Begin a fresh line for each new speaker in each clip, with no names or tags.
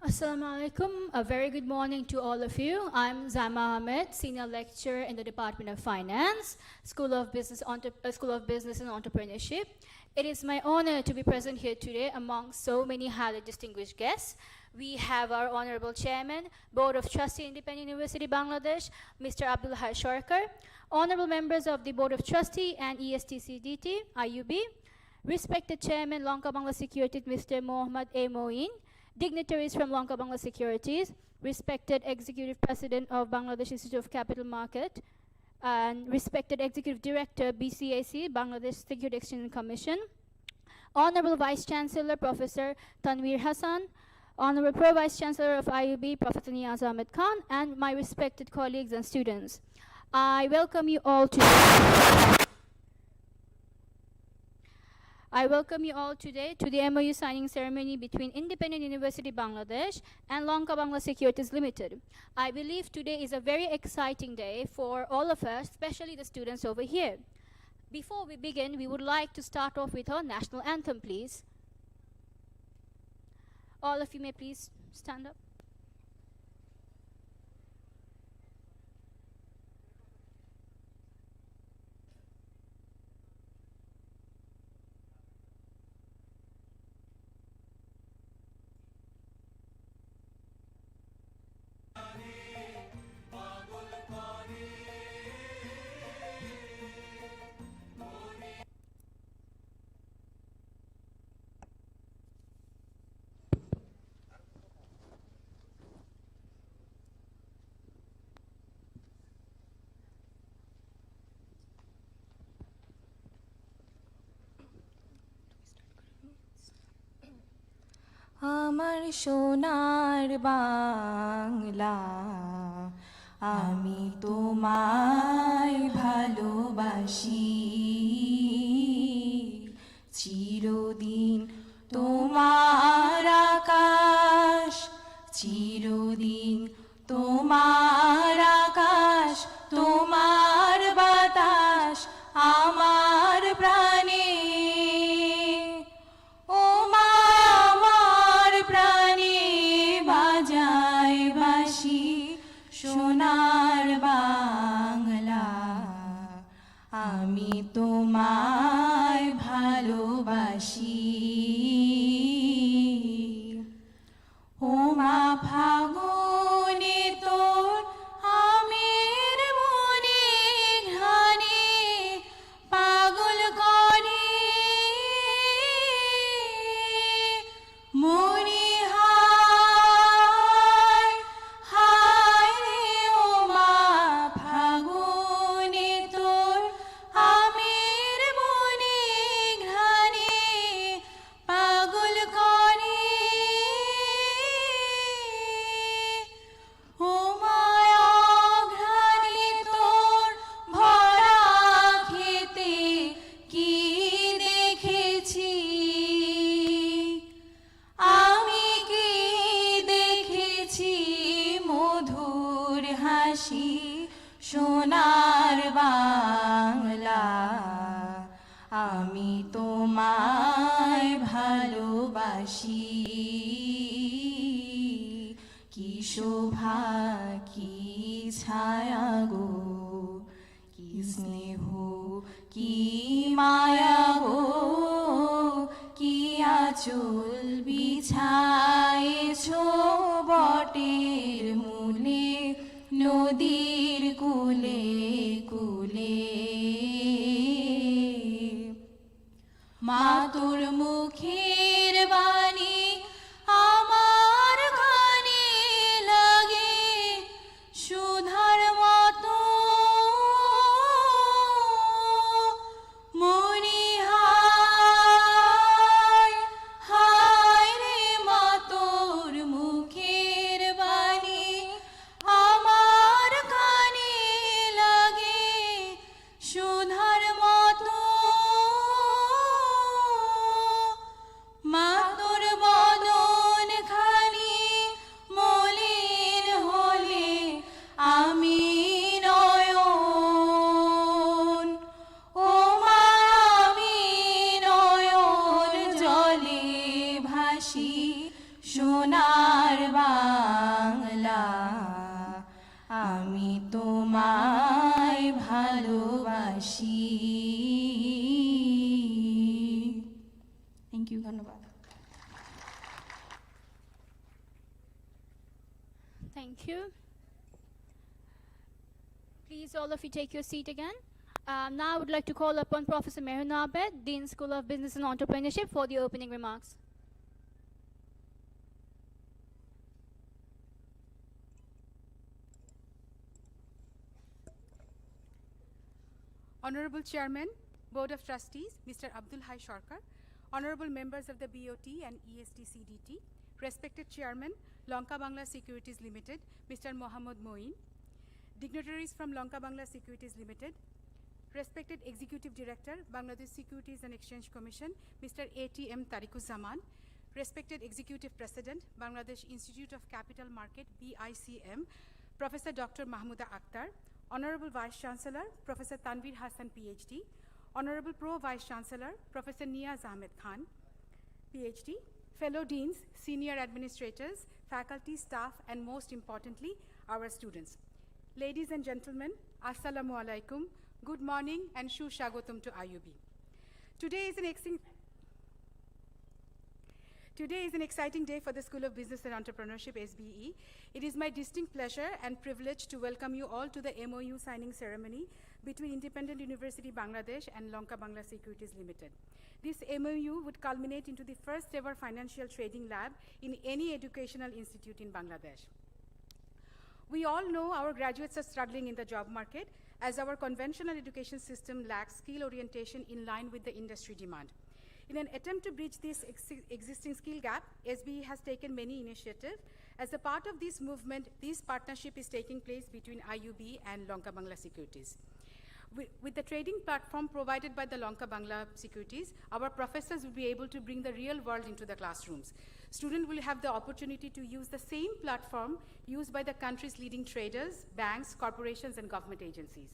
Assalamu alaikum. A very good morning to all of you. I'm Zama Ahmed, Senior Lecturer in the Department of Finance, School of Business and Entrepreneurship. It is my honor to be present here today among so many highly distinguished guests. We have our Honorable Chairman, Board of Trustees, Independent University, Bangladesh, Mr. Abdul Hai Shorkar, Honorable members of the Board of Trustees and ESTCDT, IUB, respected Chairman, Lanka Bangla Securities, Mr. Mohammad A. Moin, dignitaries from Lanka Bangla Securities, respected Executive President of Bangladesh Institute of Capital Market, and respected Executive Director, BCAC, Bangladesh Security Exchange Commission, Honorable Vice Chancellor, Professor Tanveer Hassan, Honorable Pro Vice Chancellor of IUB, Professor Niyaz Ahmed Khan, and my respected colleagues and students. I welcome you all today to the MOU signing ceremony between Independent University Bangladesh and Lanka Bangla Securities Limited. I believe today is a very exciting day for all of us, especially the students over here. Before we begin, we would like to start off with our national anthem, please. All of you may please stand up.
আমার সোনার বাংলা আমি তোমায় ভালোবাসি চিরদিন তোমার আকাশ চিরদিন তোমার আকাশ তোমার বাতাস আমার প্রাণে সোনার বাংলা আমি তোমায় ভালোবাসি ও মা ফাগুনে তোর আমের মনে ঘানে পাগল করে মনে সোনার বাংলা আমি তোমায় ভালোবাসি কি শোভা কি ছায়া গো কি স্নেহ কি মায়া গো কি আঁচল বিছায়েছো বটের মূলে নদীর কুলে কুলে মা তোর মুখের বাণী আমার কানে লাগে সুধার মতো মনে হায় রে মা তোর মুখের বাণী আমার কানে লাগে সুধার মতো
Thank you. Please, all of you, take your seat again. Now I would like to call upon Professor Mehun Abed, Dean, School of Business and Entrepreneurship, for the opening remarks.
Honorable Chairman, Board of Trustees, Mr. Abdul Hai Sarkar, Honorable members of the BOT and ESTCDT, respected Chairman, Lanka Bangla Securities Limited, Mr. Mohammad Moin, dignitaries from Lanka Bangla Securities Limited, respected Executive Director, Bangladesh Securities and Exchange Commission, Mr. ATM Tariquzaman, respected Executive President, Bangladesh Institute of Capital Market, BICM, Professor Dr. Mahmouda Akhtar, Honorable Vice Chancellor, Professor Tanvir Hassan, PhD, Honorable Pro Vice Chancellor, Professor Niaz Ahmed Khan, PhD, fellow deans, senior administrators, faculty, staff, and most importantly, our students. Ladies and gentlemen, Assalamu alaikum, good morning, and Shu Shagotum to IUB. Today is an exciting day for the School of Business and Entrepreneurship, SBE. It is my distinct pleasure and privilege to welcome you all to the MOU signing ceremony between Independent University Bangladesh and Lanka Bangla Securities Limited. This MOU would culminate into the first ever financial trading lab in any educational institute in Bangladesh. We all know our graduates are struggling in the job market as our conventional education system lacks skill orientation in line with the industry demand. In an attempt to bridge this existing skill gap, SBE has taken many initiatives. As a part of this movement, this partnership is taking place between IUB and Lanka Bangla Securities. With the trading platform provided by the Lanka Bangla Securities, our professors will be able to bring the real world into the classrooms. Students will have the opportunity to use the same platform used by the country's leading traders, banks, corporations, and government agencies.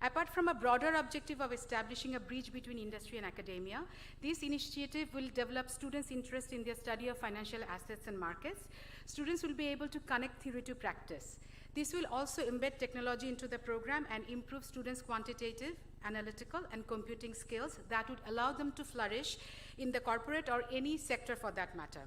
Apart from a broader objective of establishing a bridge between industry and academia, this initiative will develop students' interest in their study of financial assets and markets. Students will be able to connect theory to practice. This will also embed technology into the program and improve students' quantitative, analytical, and computing skills that would allow them to flourish in the corporate or any sector for that matter.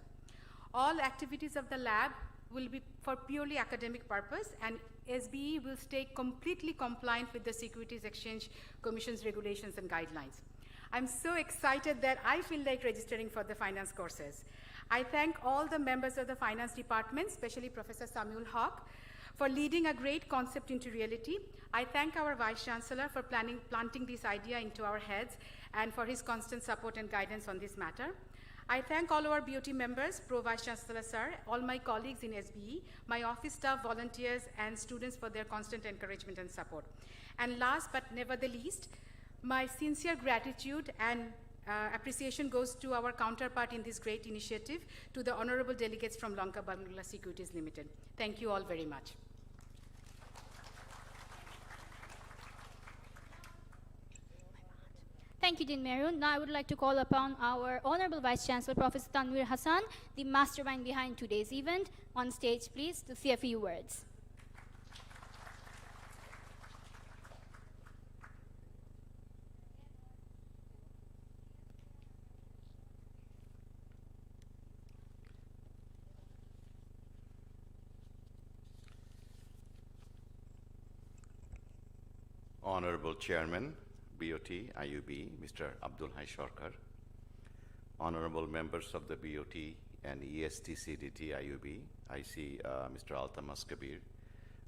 All activities of the lab will be for purely academic purpose, and SBE will stay completely compliant with the Securities Exchange Commission's regulations and guidelines. I'm so excited that I feel like registering for the finance courses. I thank all the members of the finance department, especially Professor Samuel Hawk, for leading a great concept into reality. I thank our Vice Chancellor for planting this idea into our heads and for his constant support and guidance on this matter. I thank all our BOT members, Pro Vice Chancellor Sir, all my colleagues in SBE, my office staff, volunteers, and students for their constant encouragement and support. And last but never the least, my sincere gratitude and appreciation goes to our counterpart in this great initiative, to the honorable delegates from Lanka Bangla Securities Limited. Thank you all very much.
Thank you, Dean Mehun. Now I would like to call upon our Honorable Vice Chancellor, Professor Tanvir Hassan, the mastermind behind today's event, on stage, please, to say a few words.
Honorable Chairman, BOT, IUB, Mr. Abdul Hai Sarkar, Honorable members of the BOT and ESTCDT IUB, I see Mr. Altamas Kabir,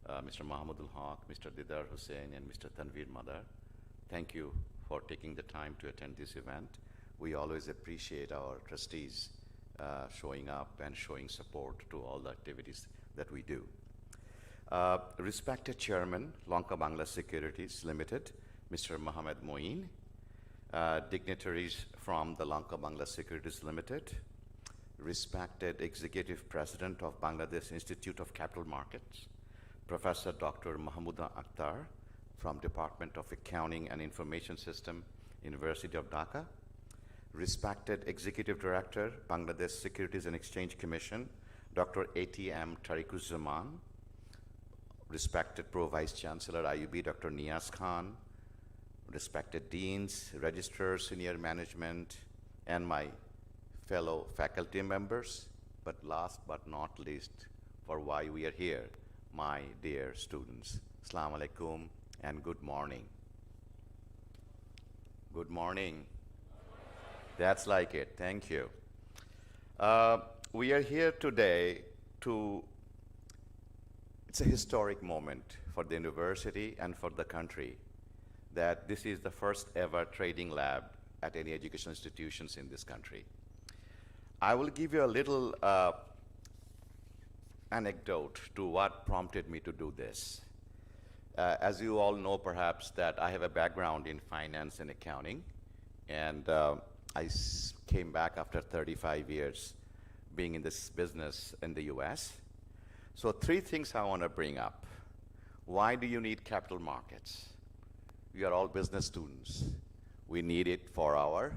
Mr. Mahmoudul Haq, Mr. Didar Hussain, and Mr. Tanvir Madar. Thank you for taking the time to attend this event. We always appreciate our trustees showing up and showing support to all the activities that we do. Respected Chairman, Lanka Bangla Securities Limited, Mr. Mohammad Moin, dignitaries from the Lanka Bangla Securities Limited, respected Executive President of Bangladesh Institute of Capital Markets, Professor Dr. Mahmouda Akhtar from Department of Accounting and Information System, University of Dhaka, respected Executive Director, Bangladesh Securities and Exchange Commission, Dr. ATM Tariquzaman, respected Pro Vice Chancellor IUB, Dr. Niaz Khan, respected deans, registrars, senior management, and my fellow faculty members, but last but not least, for why we are here, my dear students. Assalamu alaikum and good morning. Good morning. That's like it. Thank you. We are here today it's a historic moment for the university and for the country that this is the first ever trading lab at any educational institutions in this country. I will give you a little anecdote to what prompted me to do this. As you all know perhaps that I have a background in finance and accounting, and I came back after 35 years being in this business in the US. So 3 things I want to bring up. Why do you need capital markets? We are all business students. We need it for our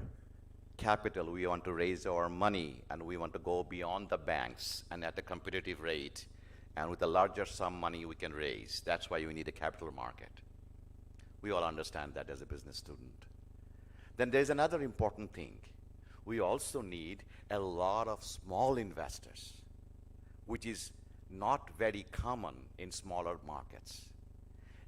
capital. We want to raise our money, and we want to go beyond the banks and at a competitive rate, and with a larger sum money we can raise. That's why you need a capital market. We all understand that as a business student. Then there's another important thing. We also need a lot of small investors, which is not very common in smaller markets.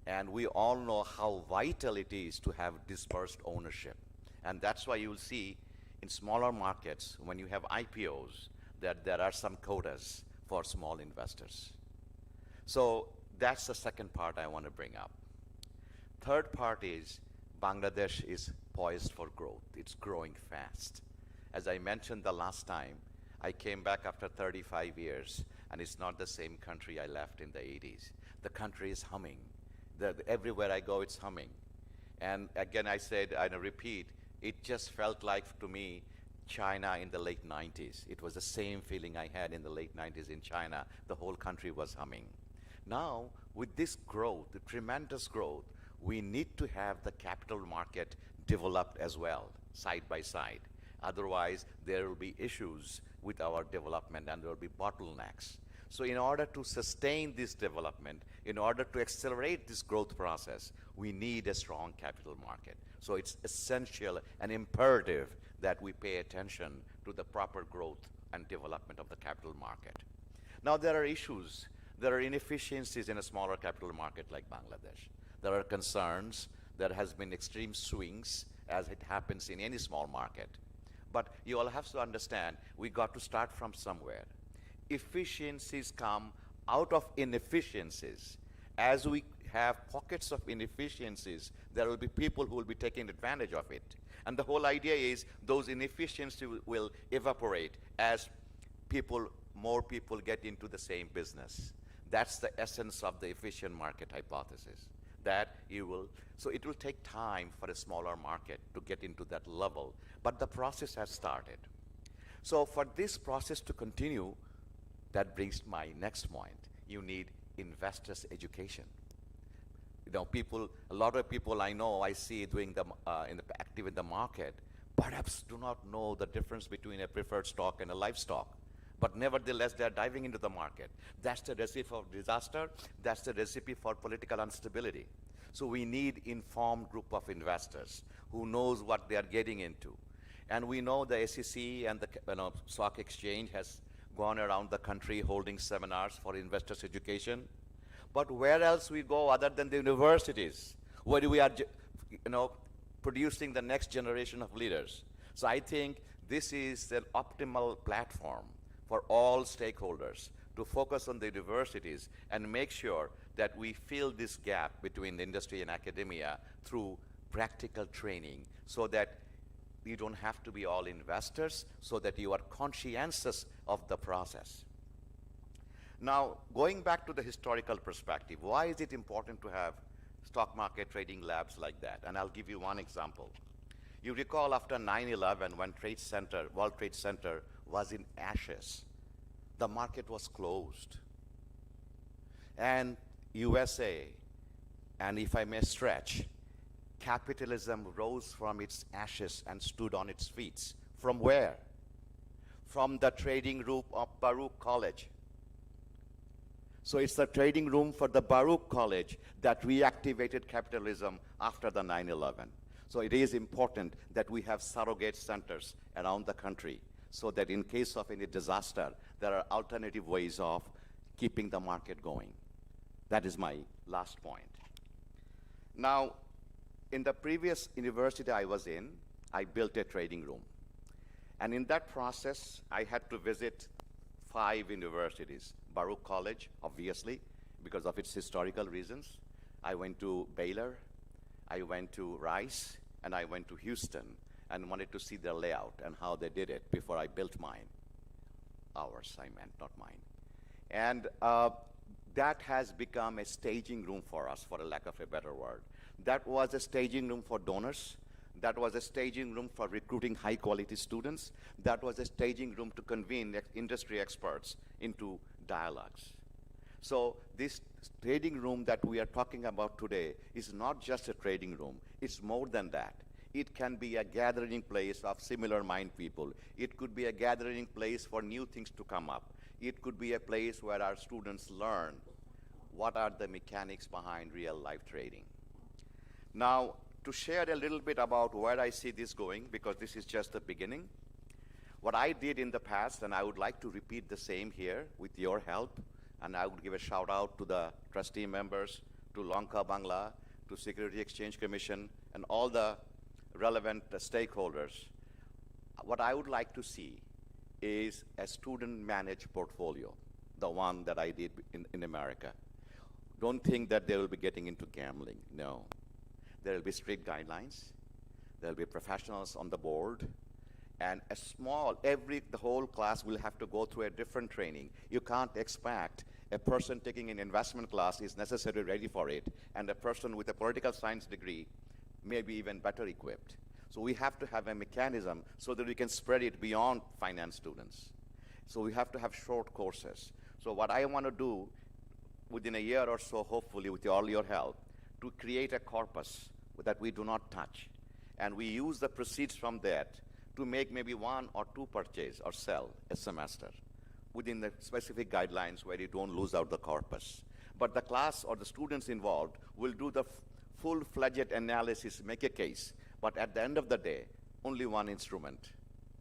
And we all know how vital it is to have dispersed ownership. And that's why you'll see in smaller markets, when you have IPOs, that there are some quotas for small investors. So that's the second part I want to bring up. Third part is Bangladesh is poised for growth. It's growing fast. As I mentioned the last time, I came back after 35 years, and it's not the same country I left in the 80s. The country is humming. Everywhere I go, it's humming. And again, I said, I repeat, it just felt like to me China in the late 90s. It was the same feeling I had in the late 90s in China. The whole country was humming. Now, with this growth, the tremendous growth, we need to have the capital market developed as well, side by side. Otherwise, there will be issues with our development, and there will be bottlenecks. So in order to sustain this development, in order to accelerate this growth process, we need a strong capital market. So it's essential and imperative that we pay attention to the proper growth and development of the capital market. Now there are issues, there are inefficiencies in a smaller capital market like Bangladesh. There are concerns, there has been extreme swings as it happens in any small market. But you all have to understand, we got to start from somewhere. Efficiencies come out of inefficiencies. As we have pockets of inefficiencies, there will be people who will be taking advantage of it. And the whole idea is those inefficiencies will evaporate as more people get into the same business. That's the essence of the efficient market hypothesis. So it will take time for a smaller market to get into that level, but the process has started. So for this process to continue, that brings my next point. You need investors' education. You know, a lot of people I know, I see doing active in the market, perhaps do not know the difference between a preferred stock and a live stock. But nevertheless, they're diving into the market. That's the recipe for disaster. That's the recipe for political instability. So we need informed group of investors who knows what they are getting into. And we know the SEC and the stock exchange has gone around the country holding seminars for investors' education. But where else we go other than the universities, where we are producing the next generation of leaders? So I think this is an optimal platform for all stakeholders to focus on the universities and make sure that we fill this gap between the industry and academia through practical training, so that you don't have to be all investors, so that you are conscientious of the process. Now, going back to the historical perspective, why is it important to have stock market trading labs like that? And I'll give you one example. You recall after 9/11, when World Trade Center was in ashes, the market was closed. And USA, and if I may stretch, capitalism rose from its ashes and stood on its feet. From where? From the trading room of Baruch College. So it's the trading room for the Baruch College that reactivated capitalism after the 9/11. So it is important that we have surrogate centers around the country, so that in case of any disaster, there are alternative ways of keeping the market going. That is my last point. Now, in the previous university I was in, I built a trading room. And in that process, I had to visit 5 universities. Baruch College, obviously, because of its historical reasons. I went to Baylor, I went to Rice, and I went to Houston, and wanted to see their layout and how they did it before I built mine. Ours, I meant, not mine. And that has become a staging room for us, for a lack of a better word. That was a staging room for donors. That was a staging room for recruiting high-quality students. That was a staging room to convene industry experts into dialogues. So this trading room that we are talking about today is not just a trading room. It's more than that. It can be a gathering place of similar mind people. It could be a gathering place for new things to come up. It could be a place where our students learn what are the mechanics behind real-life trading. Now, to share a little bit about where I see this going, because this is just the beginning, what I did in the past, and I would like to repeat the same here with your help, and I would give a shout out to the trustee members, to Lanka Bangla, to Security Exchange Commission, and all the relevant stakeholders. What I would like to see is a student-managed portfolio, the one that I did in America. Don't think that they will be getting into gambling, no. There will be strict guidelines, there will be professionals on the board, and the whole class will have to go through a different training. You can't expect a person taking an investment class is necessarily ready for it, and a person with a political science degree may be even better equipped. So we have to have a mechanism so that we can spread it beyond finance students. So we have to have short courses. So what I want to do within a year or so, hopefully with all your help, to create a corpus that we do not touch. And we use the proceeds from that to make maybe 1 or 2 purchase or sell a semester within the specific guidelines where you don't lose out the corpus. But the class or the students involved will do the full-fledged analysis, make a case. But at the end of the day, only one instrument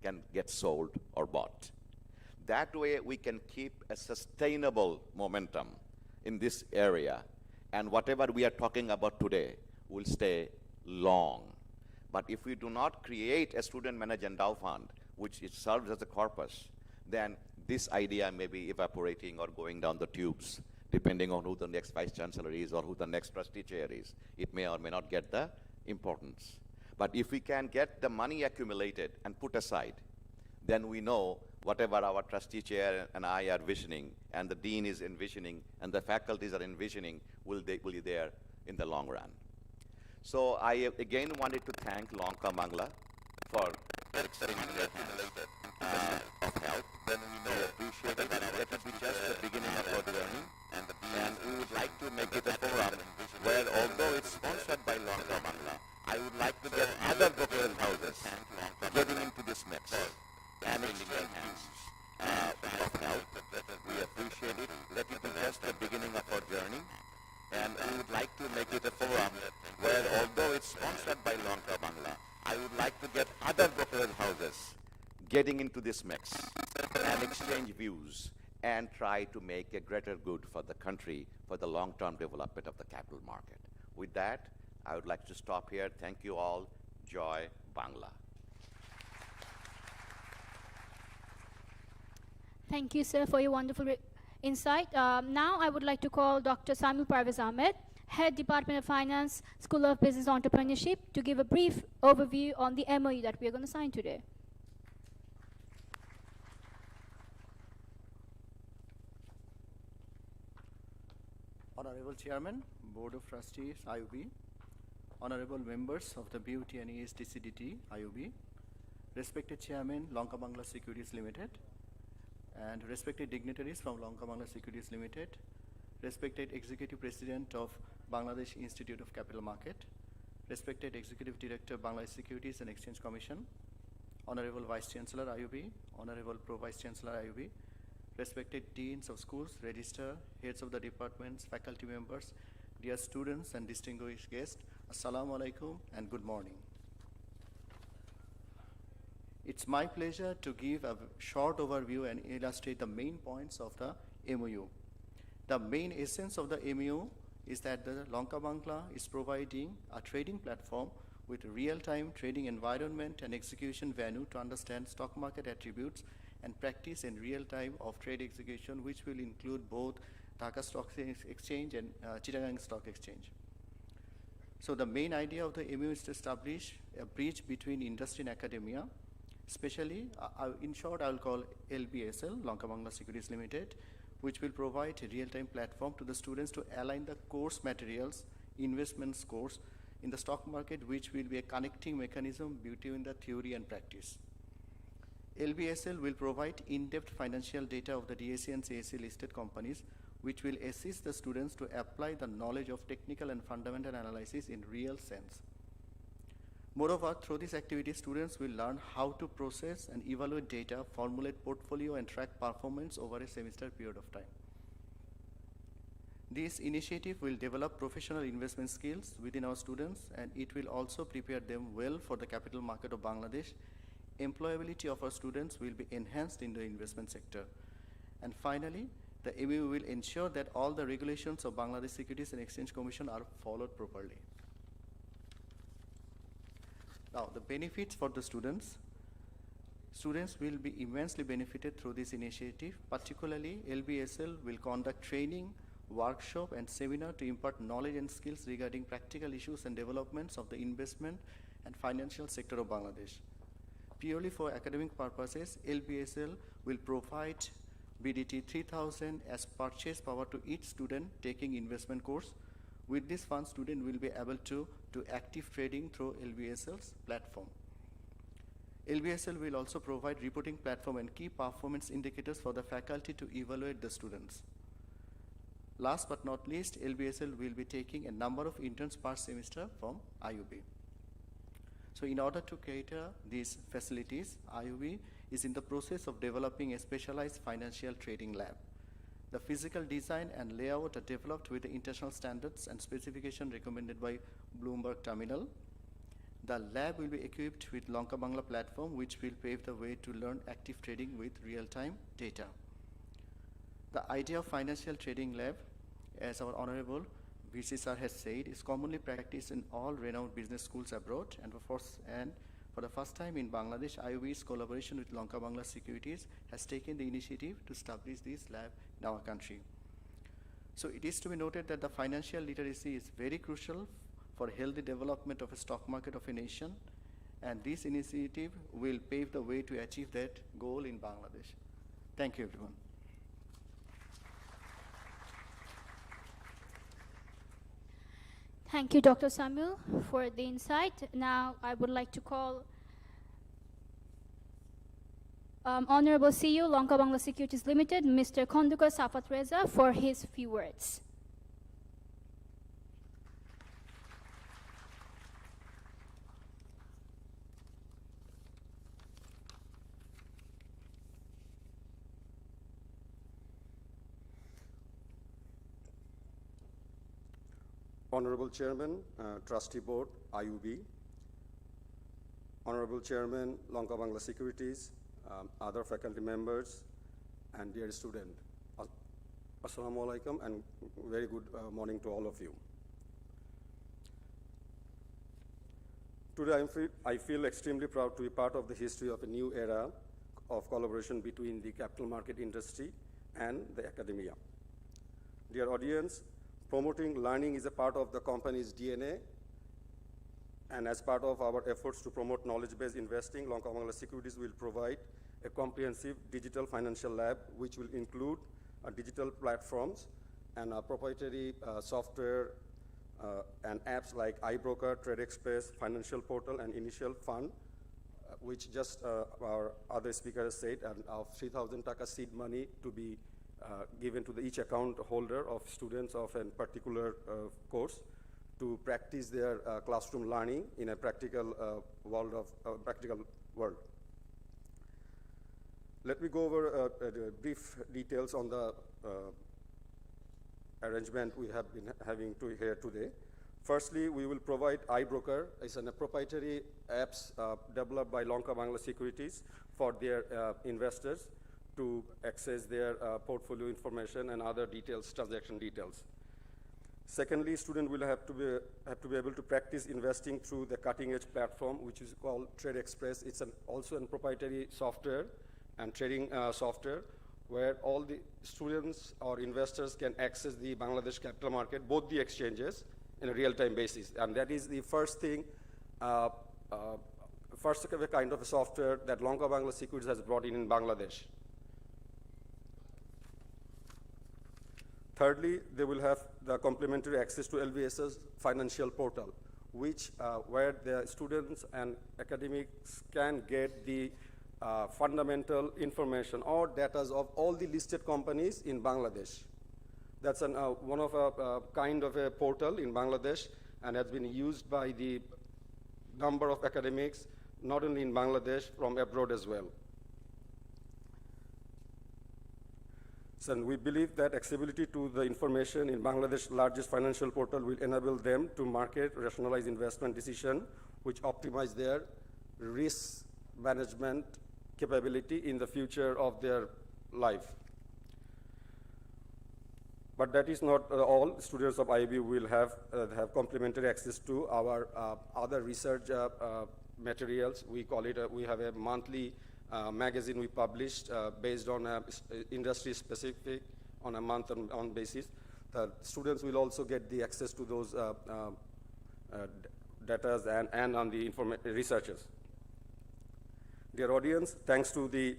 can get sold or bought. That way we can keep a sustainable momentum in this area, and whatever we are talking about today will stay long. But if we do not create a student-managed endow fund, which it serves as a corpus, then this idea may be evaporating or going down the tubes, depending on who the next vice chancellor is or who the next trustee chair is. It may or may not get the importance. But if we can get the money accumulated and put aside, then we know whatever our trustee chair and I are visioning, and the dean is envisioning, and the faculties are envisioning, will be there in the long run. So I again wanted to thank Lanka Bangla for extending their hands of help. We appreciate it, and that will be just the beginning of our journey. And we would like to make it a forum where, although it's sponsored by Lanka Bangla, I would like to get other brokerage houses getting into this mix and extend hands of help. We appreciate it. Let it be just the beginning of our journey. And we would like to make it a forum where, although it's sponsored by Lanka Bangla, I would like to get other brokerage houses getting into this mix and exchange views and try to make a greater good for the country for the long-term development of the capital market. With that, I would like to stop here. Thank you all. Joy Bangla.
Thank you, sir, for your wonderful insight. Now I would like to call Dr. Samuel Parvez Ahmed, Head Department of Finance, School of Business Entrepreneurship, to give a brief overview on the MOU that we are going to sign today.
Honorable Chairman, Board of Trustees, IOB, Honorable members of the BUT and ESDCDT, IOB, respected Chairman, Lanka Bangla Securities Limited, and respected dignitaries from Lanka Bangla Securities Limited, respected Executive President of Bangladesh Institute of Capital Market, respected Executive Director, Bangladesh Securities and Exchange Commission, Honorable Vice Chancellor, IOB, Honorable Pro Vice Chancellor, IOB, respected deans of schools, registrar, heads of the departments, faculty members, dear students and distinguished guests, Assalamu alaikum and good morning. It's my pleasure to give a short overview and illustrate the main points of the MOU. The main essence of the MU is that the Lanka Bangla is providing a trading platform with real-time trading environment and execution venue to understand stock market attributes and practice in real time of trade execution, which will include both Dhaka Stock Exchange and Chittagong Stock Exchange. So the main idea of the MU is to establish a bridge between industry and academia, especially, in short, I will call LBSL, Lanka Bangla Securities Limited, which will provide a real-time platform to the students to align the course materials, investment scores in the stock market, which will be a connecting mechanism between the theory and practice. LBSL will provide in-depth financial data of the DSE and CSE listed companies, which will assist the students to apply the knowledge of technical and fundamental analysis in real sense. Moreover, through this activity, students will learn how to process and evaluate data, formulate portfolio, and track performance over a semester period of time. This initiative will develop professional investment skills within our students, and it will also prepare them well for the capital market of Bangladesh. Employability of our students will be enhanced in the investment sector. And finally, the MU will ensure that all the regulations of Bangladesh Securities and Exchange Commission are followed properly. Now, the benefits for the students. Students will be immensely benefited through this initiative. Particularly, LBSL will conduct training, workshop, and seminar to impart knowledge and skills regarding practical issues and developments of the investment and financial sector of Bangladesh. Purely for academic purposes, LBSL will provide BDT 3,000 as purchase power to each student taking investment course. With this fund, student will be able to do active trading through LBSL's platform. LBSL will also provide reporting platform and key performance indicators for the faculty to evaluate the students. Last but not least, LBSL will be taking a number of interns per semester from IUB. So in order to cater these facilities, IUB is in the process of developing a specialized financial trading lab. The physical design and layout are developed with the international standards and specification recommended by Bloomberg Terminal. The lab will be equipped with Lanka Bangla platform, which will pave the way to learn active trading with real-time data. The idea of financial trading lab, as our Honorable VC sir has said, is commonly practiced in all renowned business schools abroad, and for the first time in Bangladesh, IUB's collaboration with Lanka Bangla Securities has taken the initiative to establish this lab in our country. So it is to be noted that the financial literacy is very crucial for healthy development of a stock market of a nation, and this initiative will pave the way to achieve that goal in Bangladesh. Thank you, everyone.
Thank you, Dr. Samuel, for the insight. Now, I would like to call Honorable CEO, Lanka Bangla Securities Limited, Mr. Khondukar Safat Reza, for his few words.
Honorable Chairman, Trustee Board, IUB, Honorable Chairman, Lanka Bangla Securities, other faculty members, and dear student, Assalamu alaikum and very good morning to all of you. Today I feel extremely proud to be part of the history of a new era of collaboration between the capital market industry and the academia. Dear audience, promoting learning is a part of the company's DNA, and as part of our efforts to promote knowledge-based investing, Lanka Bangla Securities will provide a comprehensive digital financial lab, which will include digital platforms and proprietary software and apps like iBroker, TradeExpress, Financial Portal, and Initial Fund, which just our other speaker has said, and of 3,000 taka seed money to be given to each account holder of students of a particular course to practice their classroom learning in a practical world. Let me go over brief details on the arrangement we have been having here today. Firstly, we will provide iBroker. It's a proprietary apps developed by Lanka Bangla Securities for their investors to access their portfolio information and other details, transaction details. Secondly, students will have to be able to practice investing through the cutting-edge platform, which is called Trade Express. It's also a proprietary software and trading software where all the students or investors can access the Bangladesh capital market, both the exchanges, in a real-time basis. And that is the first thing, first kind of a software that Lanka Bangla Securities has brought in Bangladesh. Thirdly, they will have the complementary access to LBS's financial portal, which where the students and academics can get the fundamental information or data of all the listed companies in Bangladesh. That's one of a kind of a portal in Bangladesh and has been used by the number of academics, not only in Bangladesh, from abroad as well. So we believe that accessibility to the information in Bangladesh's largest financial portal will enable them to market, rationalize investment decision, which optimize their risk management capability in the future of their life. But that is not all. Students of IB will have complementary access to our other research materials. We call it, we have a monthly magazine we published based on industry specific on a month-on basis. The students will also get the access to those data and on the researchers. Dear audience, thanks to the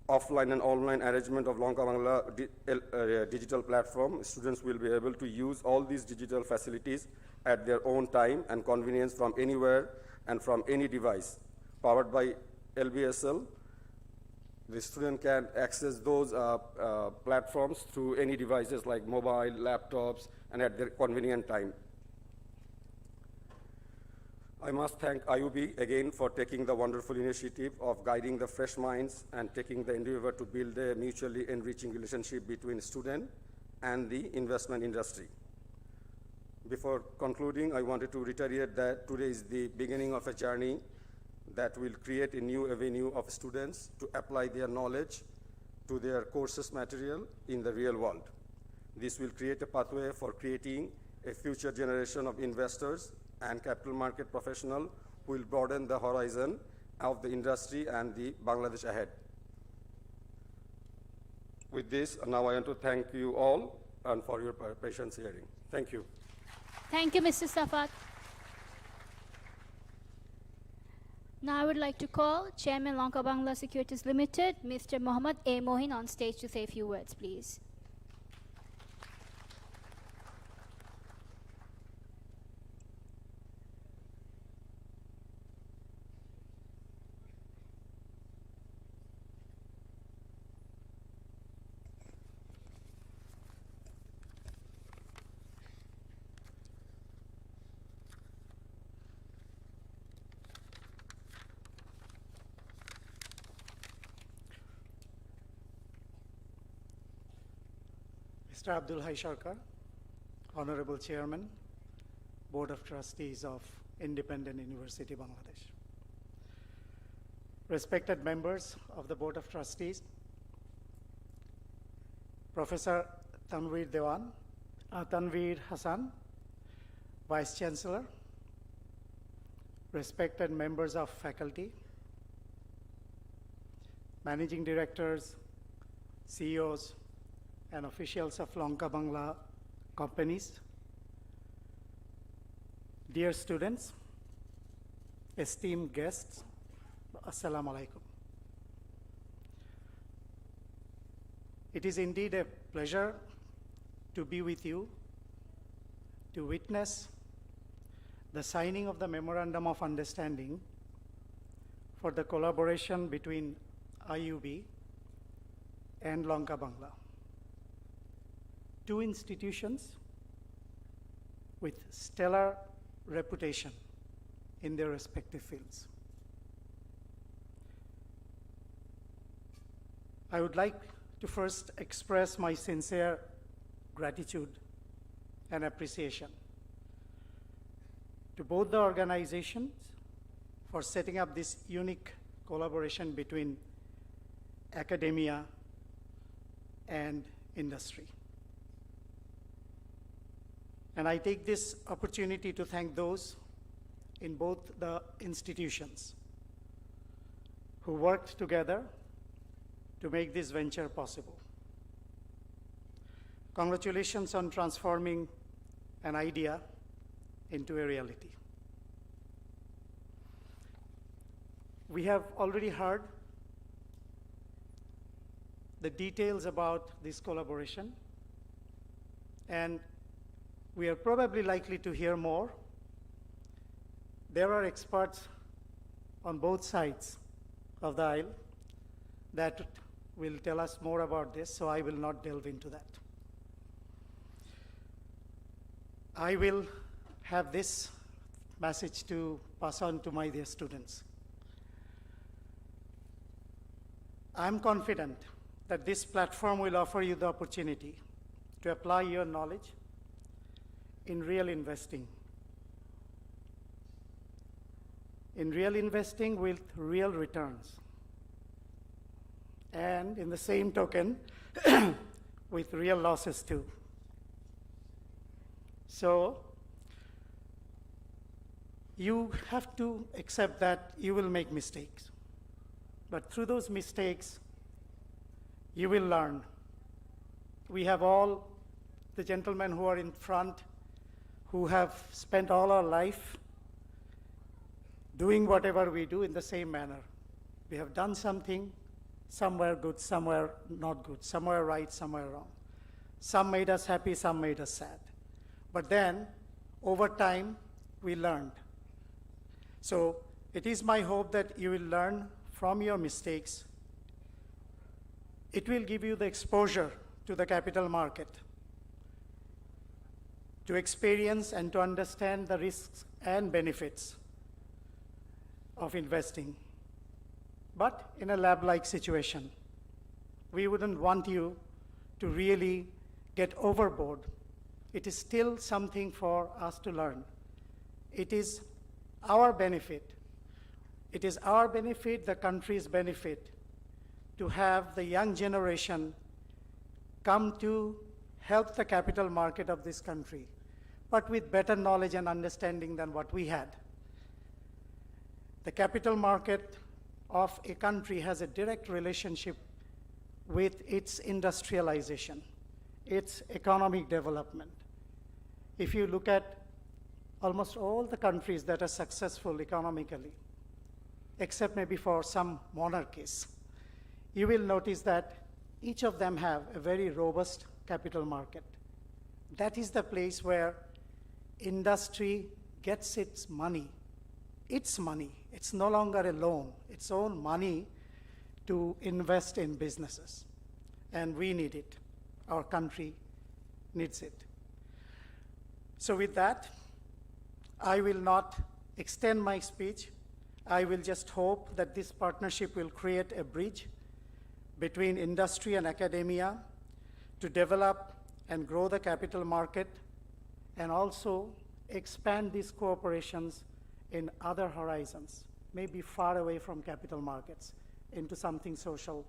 offline and online arrangement of Lanka Bangla digital platform, students will be able to use all these digital facilities at their own time and convenience from anywhere and from any device. Powered by LBSL, the student can access those platforms through any devices like mobile, laptops, and at their convenient time. I must thank IUB again for taking the wonderful initiative of guiding the fresh minds and taking the endeavor to build a mutually enriching relationship between student and the investment industry. Before concluding, I wanted to reiterate that today is the beginning of a journey that will create a new avenue of students to apply their knowledge to their courses material in the real world. This will create a pathway for creating a future generation of investors and capital market professionals who will broaden the horizon of the industry and the Bangladesh ahead. With this, now I want to thank you all and for your patience hearing. Thank you.
Thank you, Mr. Safat. Now I would like to call Chairman Lanka Bangla Securities Limited, Mr. Mohammad A. Mohin, on stage to say a few words, please.
Mr. Abdul Hai Sarkar, Honorable Chairman, Board of Trustees of Independent University, Bangladesh. Respected members of the Board of Trustees, Professor Tanveer Hassan, Vice Chancellor, respected members of faculty, Managing Directors, CEOs, and officials of Lanka Bangla companies, dear students, esteemed guests, Assalamu alaikum. It is indeed a pleasure to be with you to witness the signing of the Memorandum of Understanding for the collaboration between IUB and Lanka Bangla. Two institutions with stellar reputation in their respective fields. I would like to first express my sincere gratitude and appreciation to both the organizations for setting up this unique collaboration between academia and industry. And I take this opportunity to thank those in both the institutions who worked together to make this venture possible. Congratulations on transforming an idea into a reality. We have already heard the details about this collaboration, and we are probably likely to hear more. There are experts on both sides of the aisle that will tell us more about this, so I will not delve into that. I will have this message to pass on to my dear students. I'm confident that this platform will offer you the opportunity to apply your knowledge in real investing. In real investing with real returns. And in the same token, with real losses too. So, you have to accept that you will make mistakes. But through those mistakes, you will learn. We have all the gentlemen who are in front who have spent all our life doing whatever we do in the same manner. We have done something, somewhere good, somewhere not good, somewhere right, somewhere wrong. Some made us happy, some made us sad. But then, over time, we learned. So, it is my hope that you will learn from your mistakes. It will give you the exposure to the capital market, to experience and to understand the risks and benefits of investing. But in a lab-like situation, we wouldn't want you to really get overboard. It is still something for us to learn. It is our benefit. It is our benefit, the country's benefit, to have the young generation come to help the capital market of this country, but with better knowledge and understanding than what we had. The capital market of a country has a direct relationship with its industrialization, its economic development. If you look at almost all the countries that are successful economically, except maybe for some monarchies, you will notice that each of them have a very robust capital market. That is the place where industry gets its money. It's money. It's no longer a loan. Its own money to invest in businesses. And we need it. Our country needs it. So with that, I will not extend my speech. I will just hope that this partnership will create a bridge between industry and academia to develop and grow the capital market and also expand these cooperations in other horizons, maybe far away from capital markets, into something social,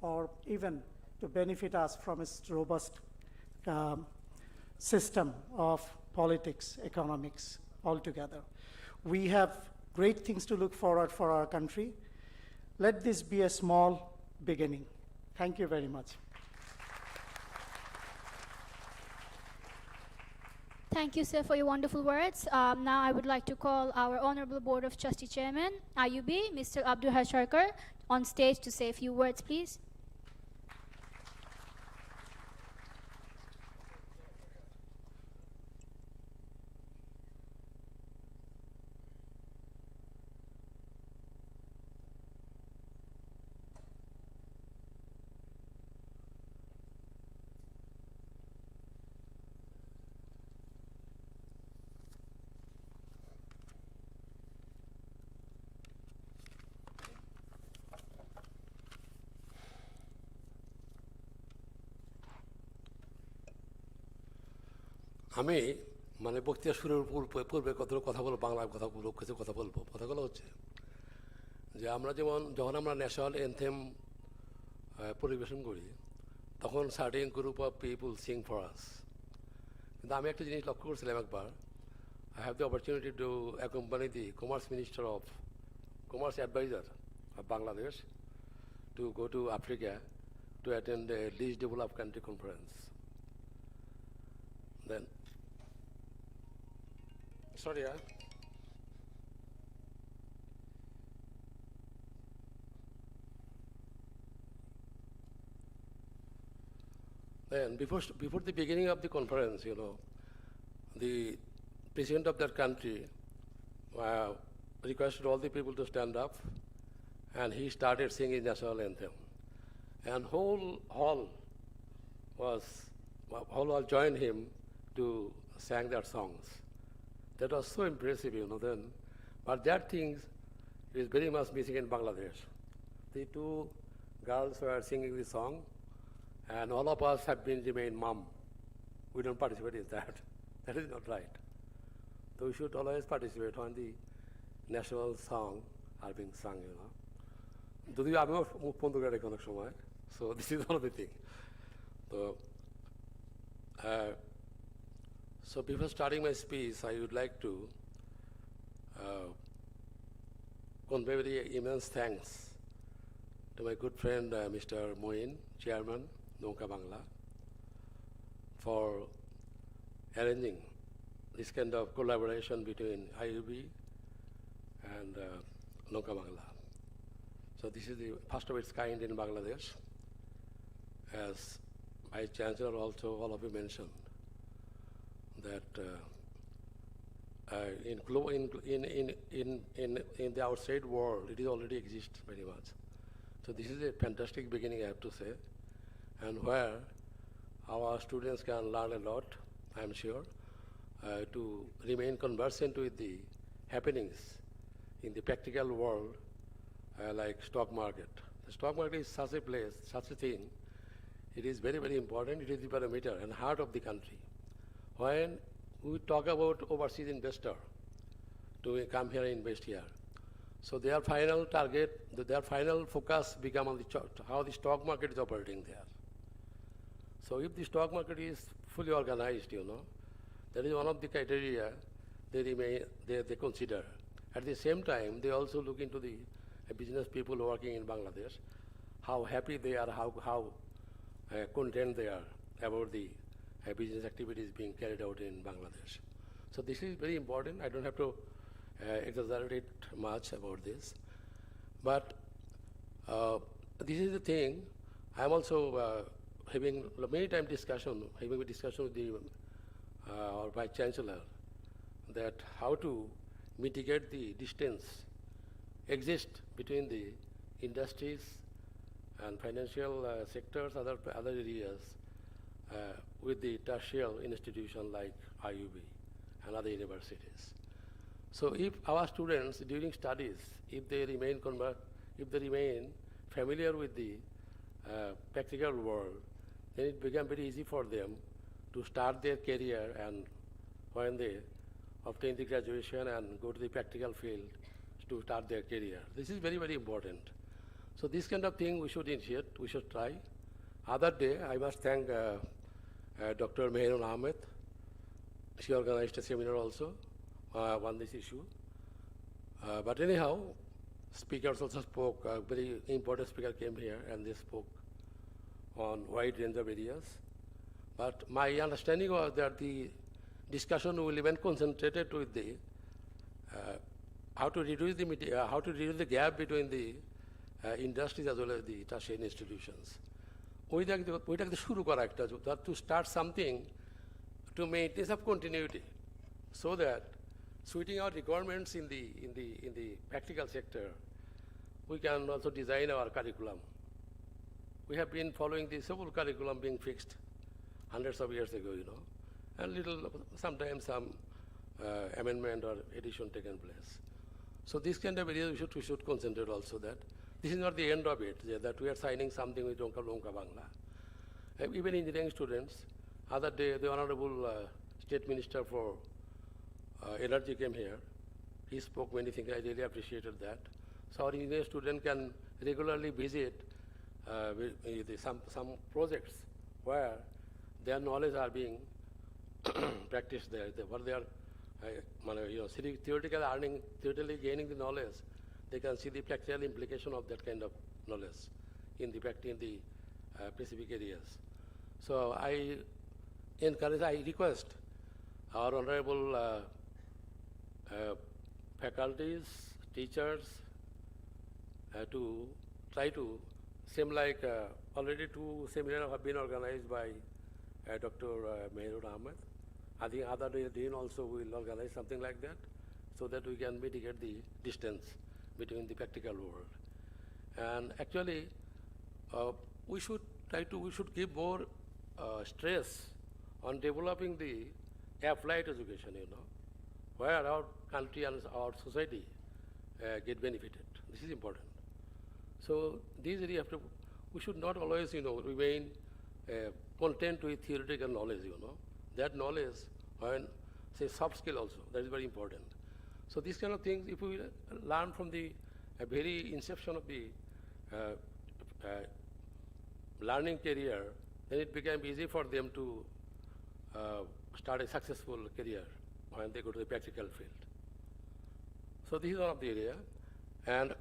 or even to benefit us from a robust system of politics, economics altogether. We have great things to look forward for our country. Let this be a small beginning. Thank you very much.
Thank you, sir, for your wonderful words. Now I would like to call our Honorable Board of Trustee Chairman, IUB, Mr. Abdul Hasharkar, on stage to say a few words, please.
আমি মানে বক্তৃতা শুরুর পূর্বে কতগুলো কথা বলবো, বাংলায় কথাগুলো কিছু কথা বলবো। কথাগুলো হচ্ছে যে আমরা যখন আমরা ন্যাশনাল অ্যানথেম পরিবেশন করি, তখন certain group of people Singh for us. কিন্তু আমি একটা জিনিস লক্ষ্য করছিলাম একবার, I have the opportunity to accompany the Commerce Minister of Commerce Advisor of Bangladesh to go to Africa to attend a least developed country conference. Then, sorry, Then before the beginning of the conference, the president of that country requested all the people to stand up, and he started singing national anthem. And whole hall joined him to sing their songs. That was so impressive, then. But that thing is very much missing in Bangladesh. The two girls were singing the song, and all of us have remained mum. We don't participate in that. That is not right. So we should always participate when the national song are being sung, যদিও আমিও মুখ বন্ধ করে রাখি অনেক সময়, so this is one of the thing. So before starting my speech, I would like to convey very immense thanks to my good friend Mr. Moin, Chairman, Nonka Bangla, for arranging this kind of collaboration between IUB and Nonka Bangla. So this is the first of its kind in Bangladesh. As Vice Chancellor also, all of you mentioned that in the outside world, it already exists very much. So this is a fantastic beginning, I have to say, and where our students can learn a lot, I am sure, to remain conversant with the happenings in the practical world, like stock market. The stock market is such a place, such a thing. It is very, very important. It is the barometer and heart of the country. When we talk about overseas investor to come here and invest here, so their final target, their final focus become on how the stock market is operating there. So if the stock market is fully organized, that is one of the criteria they consider. At the same time, they also look into the business people working in Bangladesh, how happy they are, how content they are about the business activities being carried out in Bangladesh. So this is very important. I don't have to exaggerate much about this. But this is the thing. I'm also having a discussion with our Vice Chancellor, that how to mitigate the distance exist between the industries and financial sectors, other areas, with the tertiary institution like IUB and other universities. So if our students during studies, if they remain familiar with the practical world, then it becomes very easy for them to start their career, and when they obtain the graduation and go to the practical field to start their career. This is very, very important. So this kind of thing we should initiate, we should try. Other day, I must thank Dr. Meherun Ahmed. She organized a seminar also on this issue. But anyhow, speakers also spoke. A very important speaker came here and they spoke on wide range of areas. But my understanding was that the discussion will even concentrated with the how to reduce the gap between the industries as well as the tertiary institutions. ওইটাকে শুরু করা একটা, to start something to maintain some continuity, so that suiting our requirements in the practical sector, we can also design our curriculum. We have been following the civil curriculum being fixed hundreds of years ago, and sometimes some amendment or addition taken place. So this kind of areas we should concentrate also, that this is not the end of it, that we are signing something with Nonka Bangla. Even engineering students, other day the Honorable State Minister for Energy came here. He spoke many things, I really appreciated that. So our engineering student can regularly visit some projects where their knowledge are being practiced there. What they are, theoretically gaining the knowledge, they can see the practical implication of that kind of knowledge in the specific areas. So I request our honorable faculties, teachers, to try to, same like already 2 seminars have been organized by Dr. Mehrud Ahmed. I think other day also will organize something like that so that we can mitigate the distance between the practical world. And actually, we should give more stress on developing the applied education, where our country and our society get benefited. This is important. So these areas we should not always, remain content with theoretical knowledge, That knowledge, when, say, soft skill also, that is very important. So these kind of things, if we learn from the very inception of the learning career, then it becomes easy for them to start a successful career when they go to the practical field. So this is one of the area. And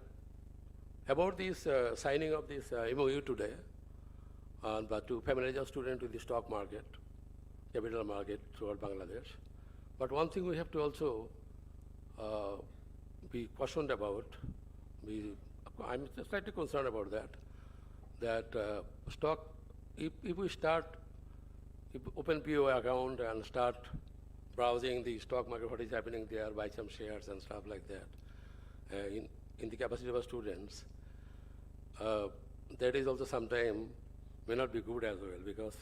about this signing of this MOU today, but to familiarize our students with the stock market, capital market throughout Bangladesh. But one thing we have to also be cautioned about, I'm slightly concerned about that stock, if we open PO account and start browsing the stock market, what is happening there, buy some shares and stuff like that, in the capacity of our students, that is also sometime may not be good as well, because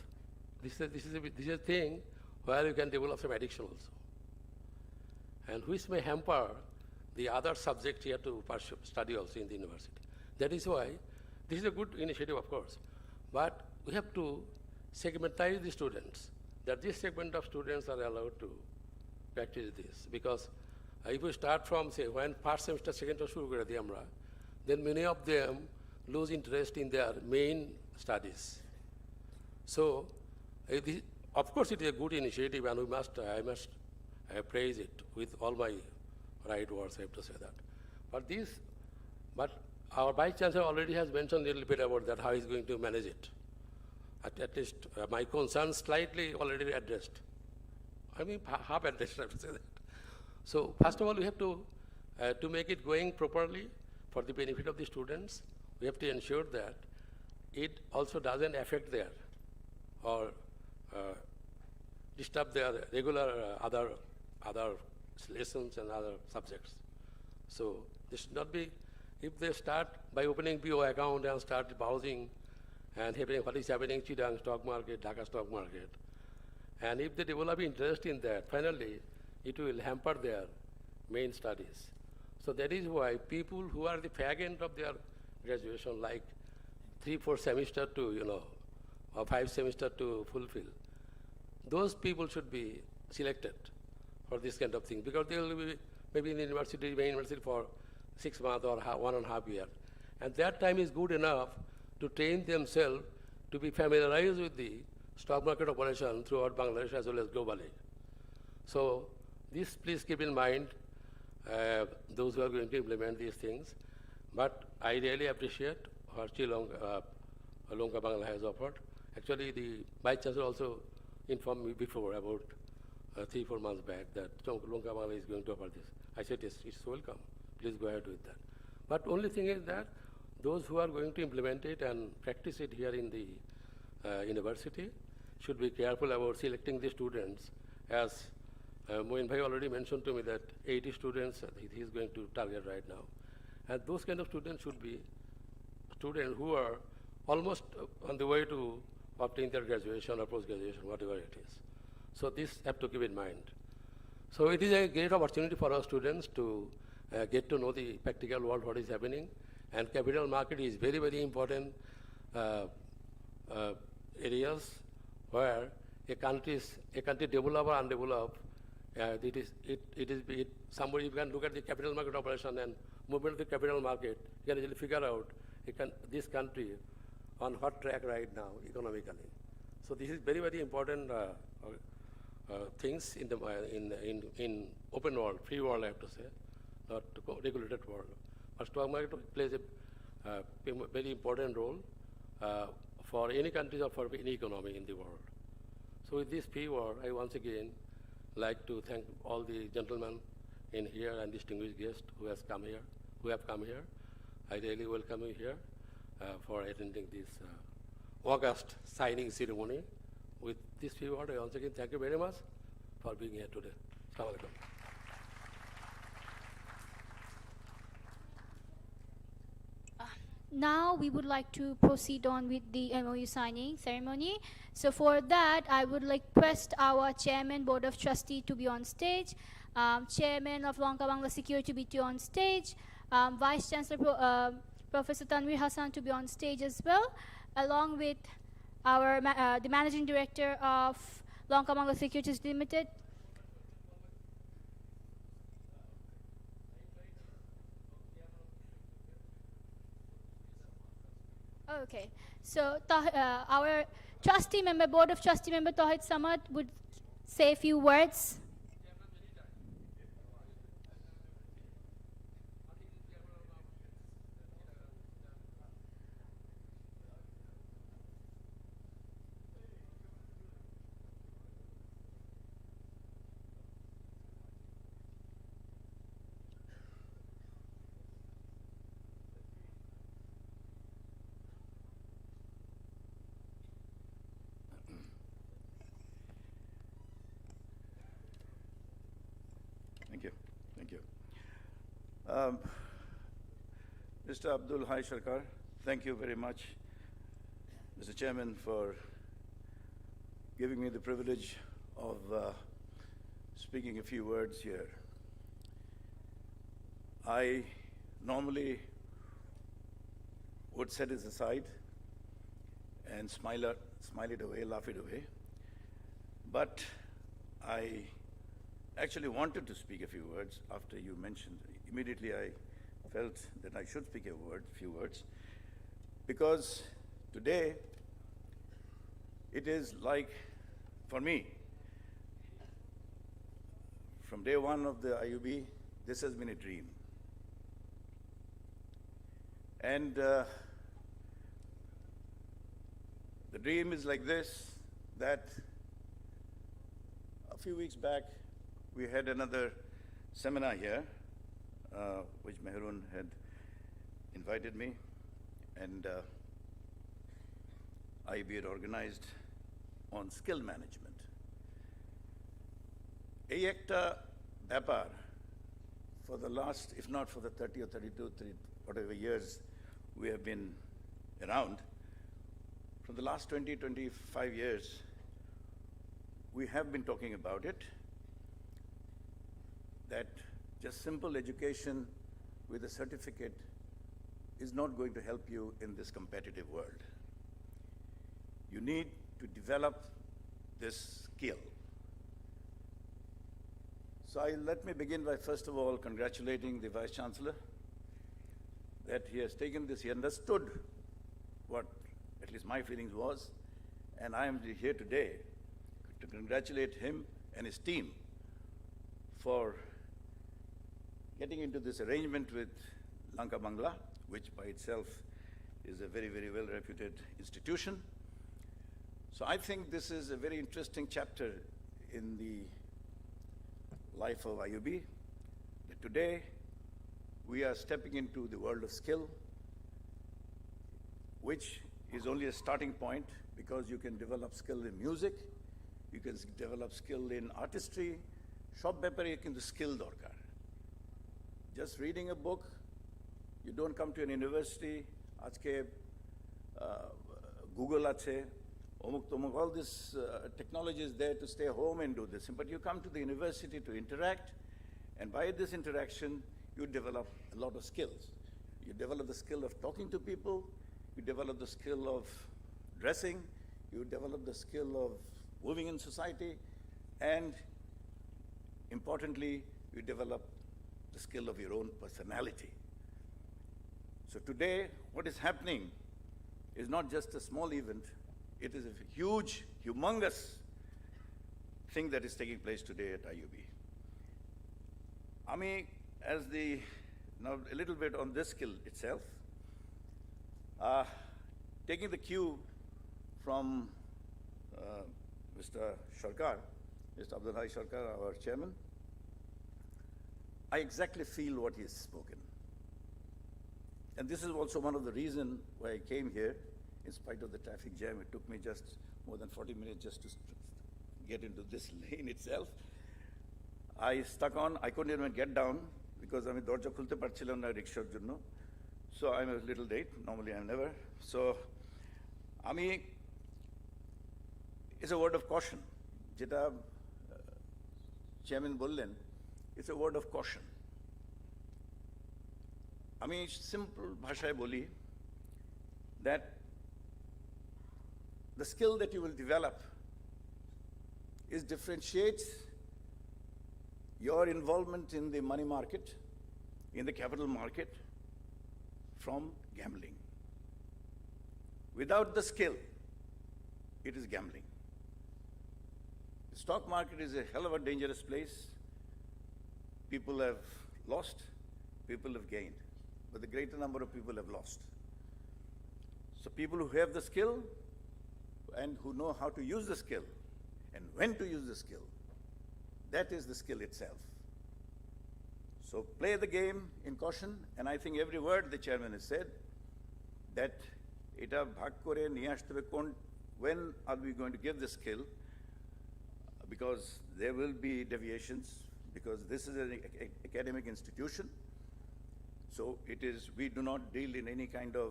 this is a thing where you can develop some addiction also, and which may hamper the other subject here to study also in the university. That is why this is a good initiative, of course, but we have to segmentize the students, that this segment of students are allowed to practice this. Because if we start from, say, when first semester, second semester, then many of them lose interest in their main studies. So, of course, it is a good initiative, and I must praise it with all my right words, I have to say that. But our Vice Chancellor already has mentioned a little bit about that, how he's going to manage it. At least my concerns slightly already addressed. I mean, half addressed, I have to say that. So, first of all, we have to make it going properly for the benefit of the students. We have to ensure that it also doesn't affect their or disturb their regular other lessons and other subjects. So this should not be, if they start by opening PO account and start browsing and hearing what is happening in Chittagong stock market, Dhaka stock market, and if they develop interest in that, finally it will hamper their main studies. So that is why people who are the fag end of their graduation, like 3-4 semester to, or 5 semester to fulfill, those people should be selected for this kind of thing, because they will be maybe in the university, main university for 6 months or 1.5 years. And that time is good enough to train themselves to be familiarized with the stock market operation throughout Bangladesh as well as globally. So this please keep in mind, those who are going to implement these things. But I really appreciate what Lonka Bangla has offered. Actually, the Vice Chancellor also informed me before, about 3-4 months back, that Lonka Bangla is going to offer this. I said, yes, it's welcome. Please go ahead with that. But only thing is that those who are going to implement it and practice it here in the university should be careful about selecting the students, as Moin Bhai already mentioned to me that 80 students he is going to target right now. And those kind of students should be students who are almost on the way to obtain their graduation or post-graduation, whatever it is. So this have to keep in mind. So it is a great opportunity for our students to get to know the practical world, what is happening. And capital market is very, very important areas where a country developed or undeveloped, somebody you can look at the capital market operation and movement of the capital market, you can easily figure out this country on what track right now economically. So this is very, very important things in the in open world, free world, I have to say, not regulated world. But stock market plays a very important role for any country or for any economy in the world. So with this free world, I once again like to thank all the gentlemen in here and distinguished guests who have come here. I really welcome you here for attending this August signing ceremony. With this few words, I once again thank you very much for being here today. Assalamu alaikum.
Now we would like to proceed on with the MOU signing ceremony. So for that, I would like request our Chairman, Board of Trustee to be on stage, Chairman of Lanka Bangla Security to be on stage, Vice Chancellor Professor Tanvir Hassan to be on stage as well, along with our the Managing Director of Lanka Bangla Securities Limited. Okay, so our trustee member, Board of Trustee member Tawhid Samad would say a few words.
Thank you. Mr. Abdul Hai Sharkar, thank you very much, Mr. Chairman, for giving me the privilege of speaking a few words here. I normally would set it aside and smile it away, laugh it away, but I actually wanted to speak a few words after you mentioned. Immediately I felt that I should speak a few words, because today it is like, for me, from day one of the IUB, this has been a dream. And the dream is like this, that a few weeks back, we had another seminar here, which Mehrun had invited me, and IB had organized on skill management. এই একটা ব্যাপার for the last, if not for the 30 or 32, whatever years we have been around, from the last 20, 25 years, we have been talking about it, that just simple education with a certificate is not going to help you in this competitive world. You need to develop this skill. So let me begin by, first of all, congratulating the Vice Chancellor that he has taken this, he understood what at least my feelings was, and I am here today to congratulate him and his team for getting into this arrangement with Lanka Bangla, which by itself is a very, very well-reputed institution. So I think this is a very interesting chapter in the life of IUB, that today we are stepping into the world of skill, which is only a starting point, because you can develop skill in music, you can develop skill in artistry, সব ব্যাপারে কিন্তু skill দরকার. Just reading a book, you don't come to an university, আজকে Google আছে, all this technology is there to stay home and do this, but you come to the university to interact, and by this interaction, you develop a lot of skills. You develop the skill of talking to people, you develop the skill of dressing, you develop the skill of moving in society, and importantly, you develop the skill of your own personality. So today, what is happening is not just a small event, it is a huge humongous thing that is taking place today at IUB. Now a little bit on this skill itself. Taking the cue from Mr. Sarkar, Mr. Abdul Hai Sarkar, our chairman, I exactly feel what he has spoken. And this is also one of the reasons why I came here, in spite of the traffic jam. It took me just more than 40 minutes just to get into this lane itself. I stuck on, I couldn't even get down because আমি দরজা খুলতে পারছিলাম না রিকশার জন্য. So I'm a little late, normally I'm never. So it's a word of caution. যেটা chairman বললেন, it's a word of caution. আমি simple ভাষায় বলি that the skill that you will develop is differentiates your involvement in the money market, in the capital market, from gambling. Without the skill, it is gambling. The stock market is a hell of a dangerous place. People have lost, people have gained, but the greater number of people have lost. So people who have the skill and who know how to use the skill and when to use the skill, that is the skill itself. So play the game in caution, and I think every word the chairman has said, that এটা ভাগ করে নিয়ে আসতে হবে when are we going to give the skill, because there will be deviations, because this is an academic institution. So we do not deal in any kind of,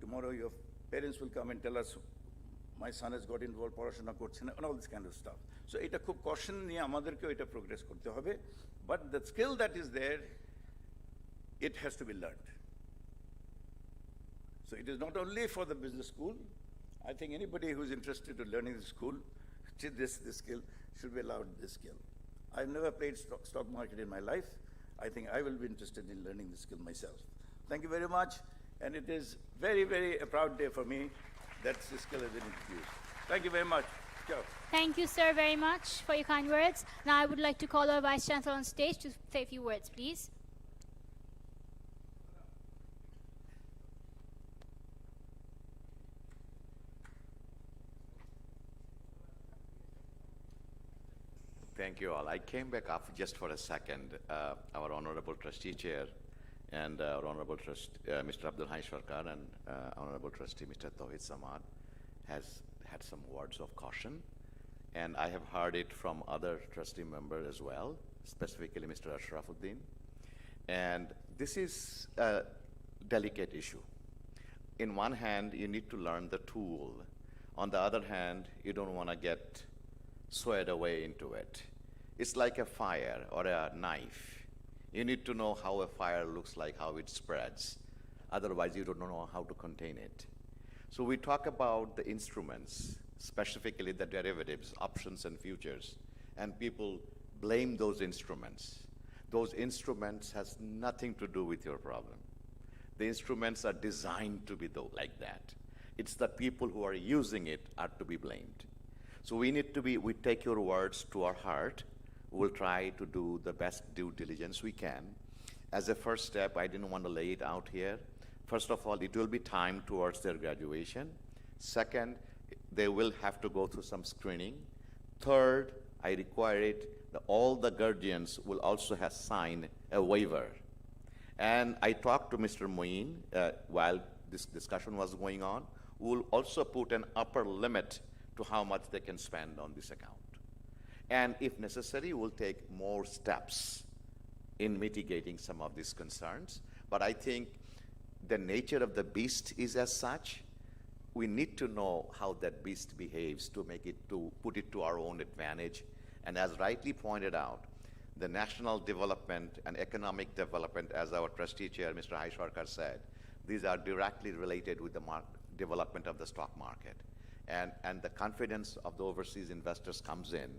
tomorrow your parents will come and tell us, my son has got involved, পড়াশোনা করছে না, and all this kind of stuff. So এটা খুব caution নিয়ে আমাদেরকেও এটা progress করতে হবে. But the skill that is there, it has to be learned. So it is not only for the business school. I think anybody who is interested in learning the school, this skill should be allowed this skill. I've never played stock market in my life. I think I will be interested in learning the skill myself. Thank you very much, and it is very, very a proud day for me that this skill has been introduced. Thank you very much. Ciao.
Thank you, sir, very much for your kind words. Now I would like to call our Vice Chancellor on stage to say a few words, please.
Thank you all. I came back up just for a second. Our Honorable Trustee Chair and our Honorable Mr. Abdul Hai Sarkar and Honorable Trustee Mr. Tawhid Samad has had some words of caution. And I have heard it from other trustee members as well, specifically Mr. Ashrafuddin. And this is a delicate issue. In one hand, you need to learn the tool. On the other hand, you don't want to get swayed away into it. It's like a fire or a knife. You need to know how a fire looks like, how it spreads. Otherwise, you don't know how to contain it. So we talk about the instruments, specifically the derivatives, options and futures, and people blame those instruments. Those instruments has nothing to do with your problem. The instruments are designed to be like that. It's the people who are using it are to be blamed. So we take your words to our heart. We'll try to do the best due diligence we can. As a first step, I didn't want to lay it out here. First of all, it will be time towards their graduation. Second, they will have to go through some screening. Third, I require it that all the guardians will also have signed a waiver. And I talked to Mr. Moeen while this discussion was going on. We'll also put an upper limit to how much they can spend on this account. And if necessary, we'll take more steps in mitigating some of these concerns. But I think the nature of the beast is as such. We need to know how that beast behaves to put it to our own advantage. And as rightly pointed out, the national development and economic development, as our trustee chair, Mr. Hai Sarkar said, these are directly related with the development of the stock market. And the confidence of the overseas investors comes in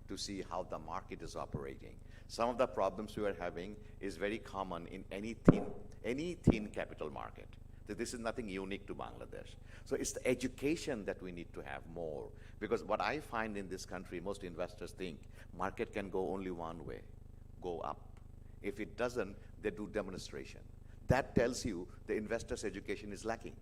to see how the market is operating. Some of the problems we are having is very common in any thin capital market. This is nothing unique to Bangladesh. So it's the education that we need to have more. Because what I find in this country, most investors think market can go only one way, go up. If it doesn't, they do demonstration. That tells you the investor's education is lacking.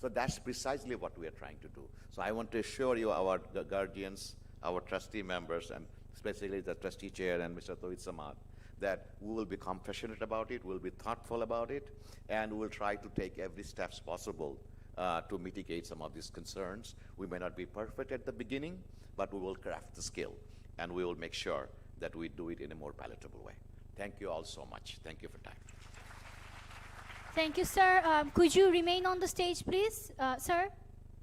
So that's precisely what we are trying to do. So I want to assure you, our guardians, our trustee members, and especially the trustee chair and Mr. Tawhid Samad, that we will be compassionate about it, we'll be thoughtful about it, and we will try to take every steps possible to mitigate some of these concerns. We may not be perfect at the beginning, but we will craft the skill, and we will make sure that we do it in a more palatable way. Thank you all so much. Thank you for time.
Thank you, sir. Could you remain on the stage, please? Sir,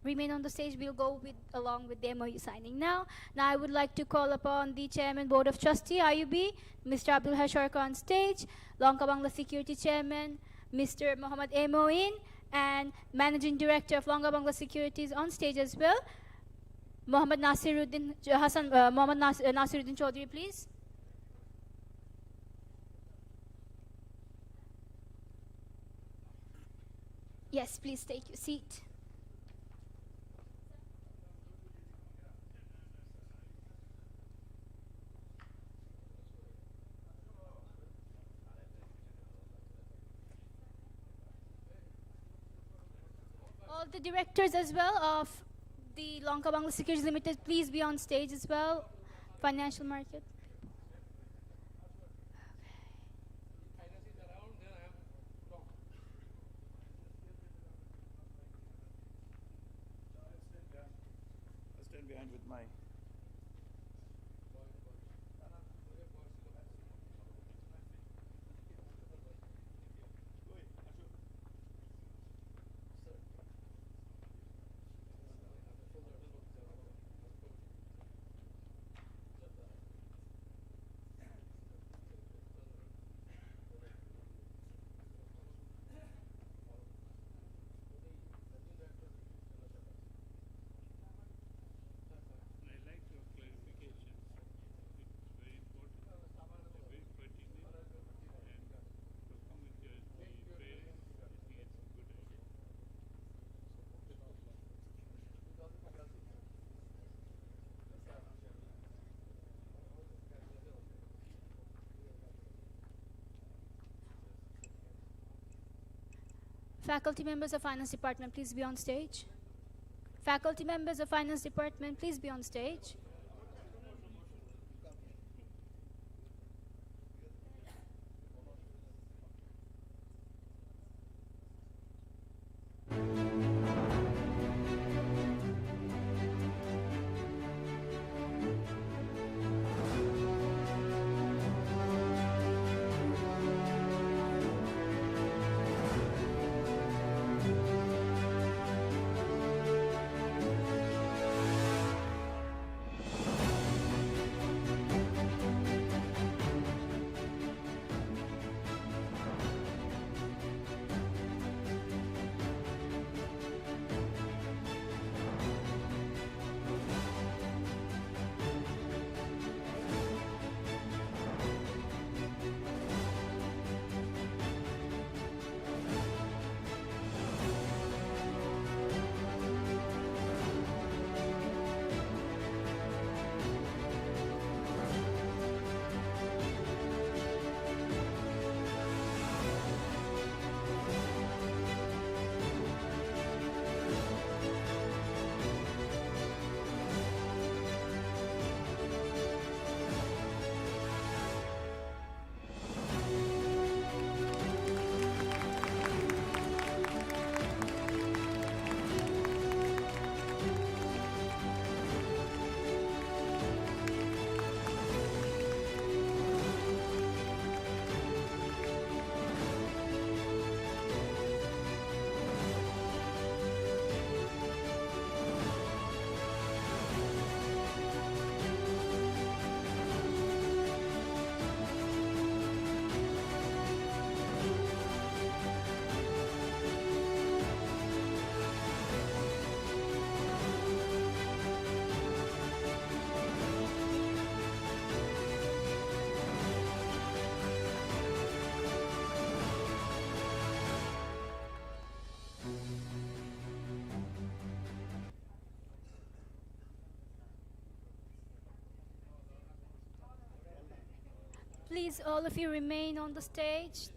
remain on the stage. We'll go along with the MOU signing now. Now I would like to call upon the Chairman, Board of Trustee, IUB, Mr. Abdul Hashorka on stage, Lanka Bangla Security Chairman, Mr. Mohammad A. Moin, and Managing Director of Lanka Bangla Securities on stage as well, Mohammad Nasiruddin Nasiruddin Chaudhary, please. Yes, please take your seat. All the directors as well of the Lanka Bangla Securities Limited, please be on stage as well. Financial market.
I'll stand behind with my.
Faculty members of Finance Department, please be on stage. Faculty members of Finance Department, please be on stage. Please, all of you remain on the stage.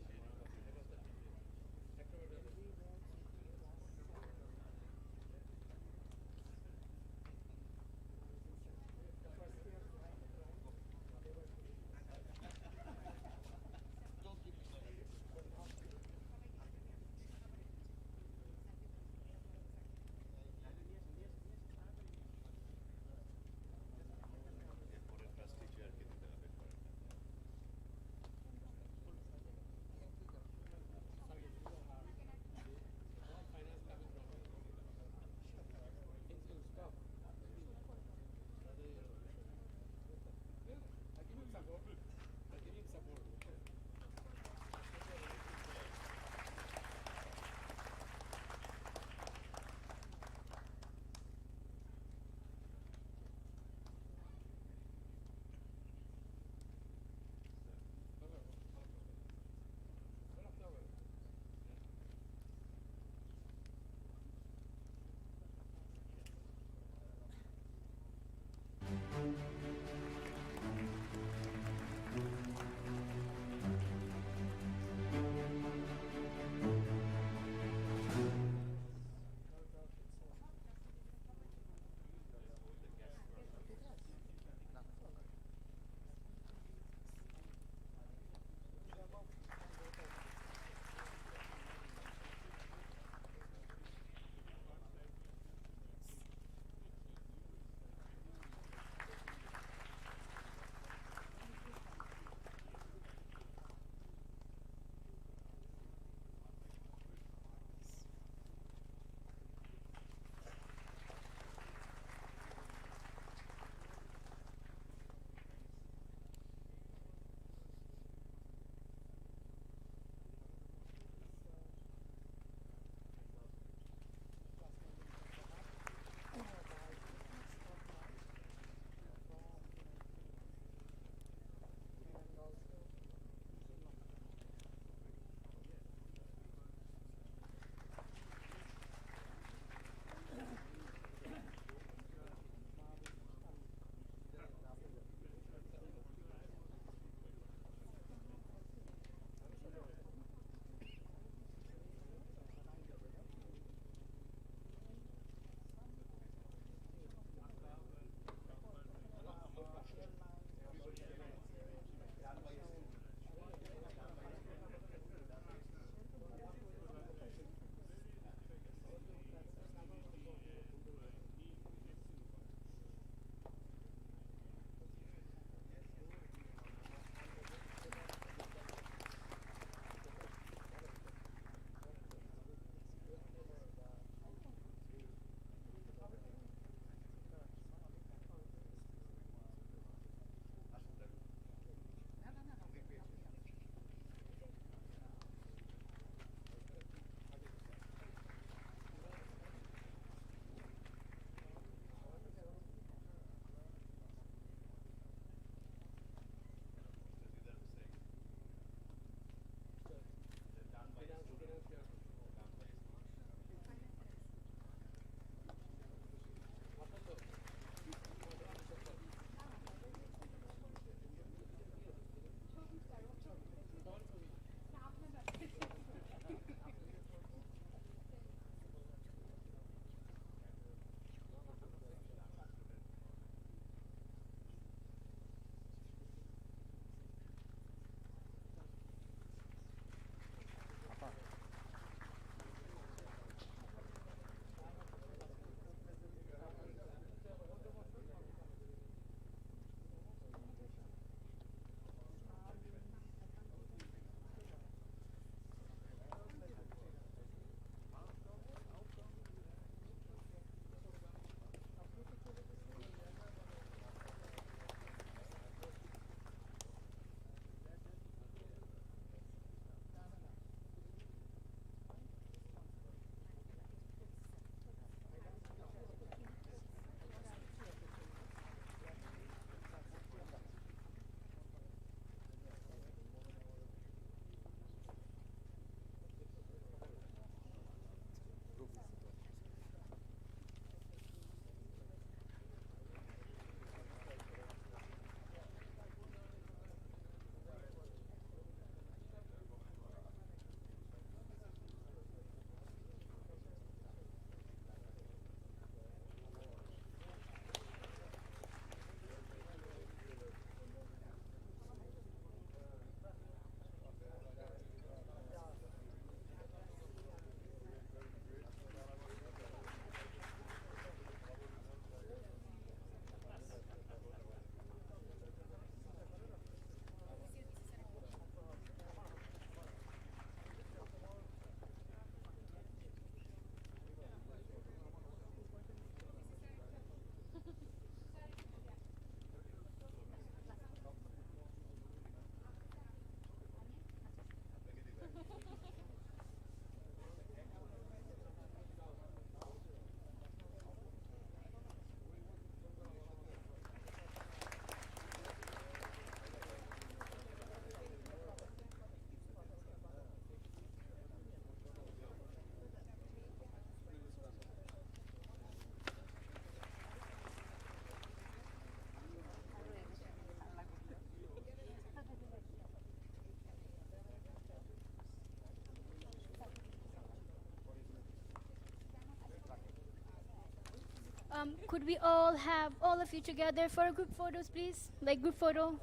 Could we all have all of you together for group photos, please? Like group photo?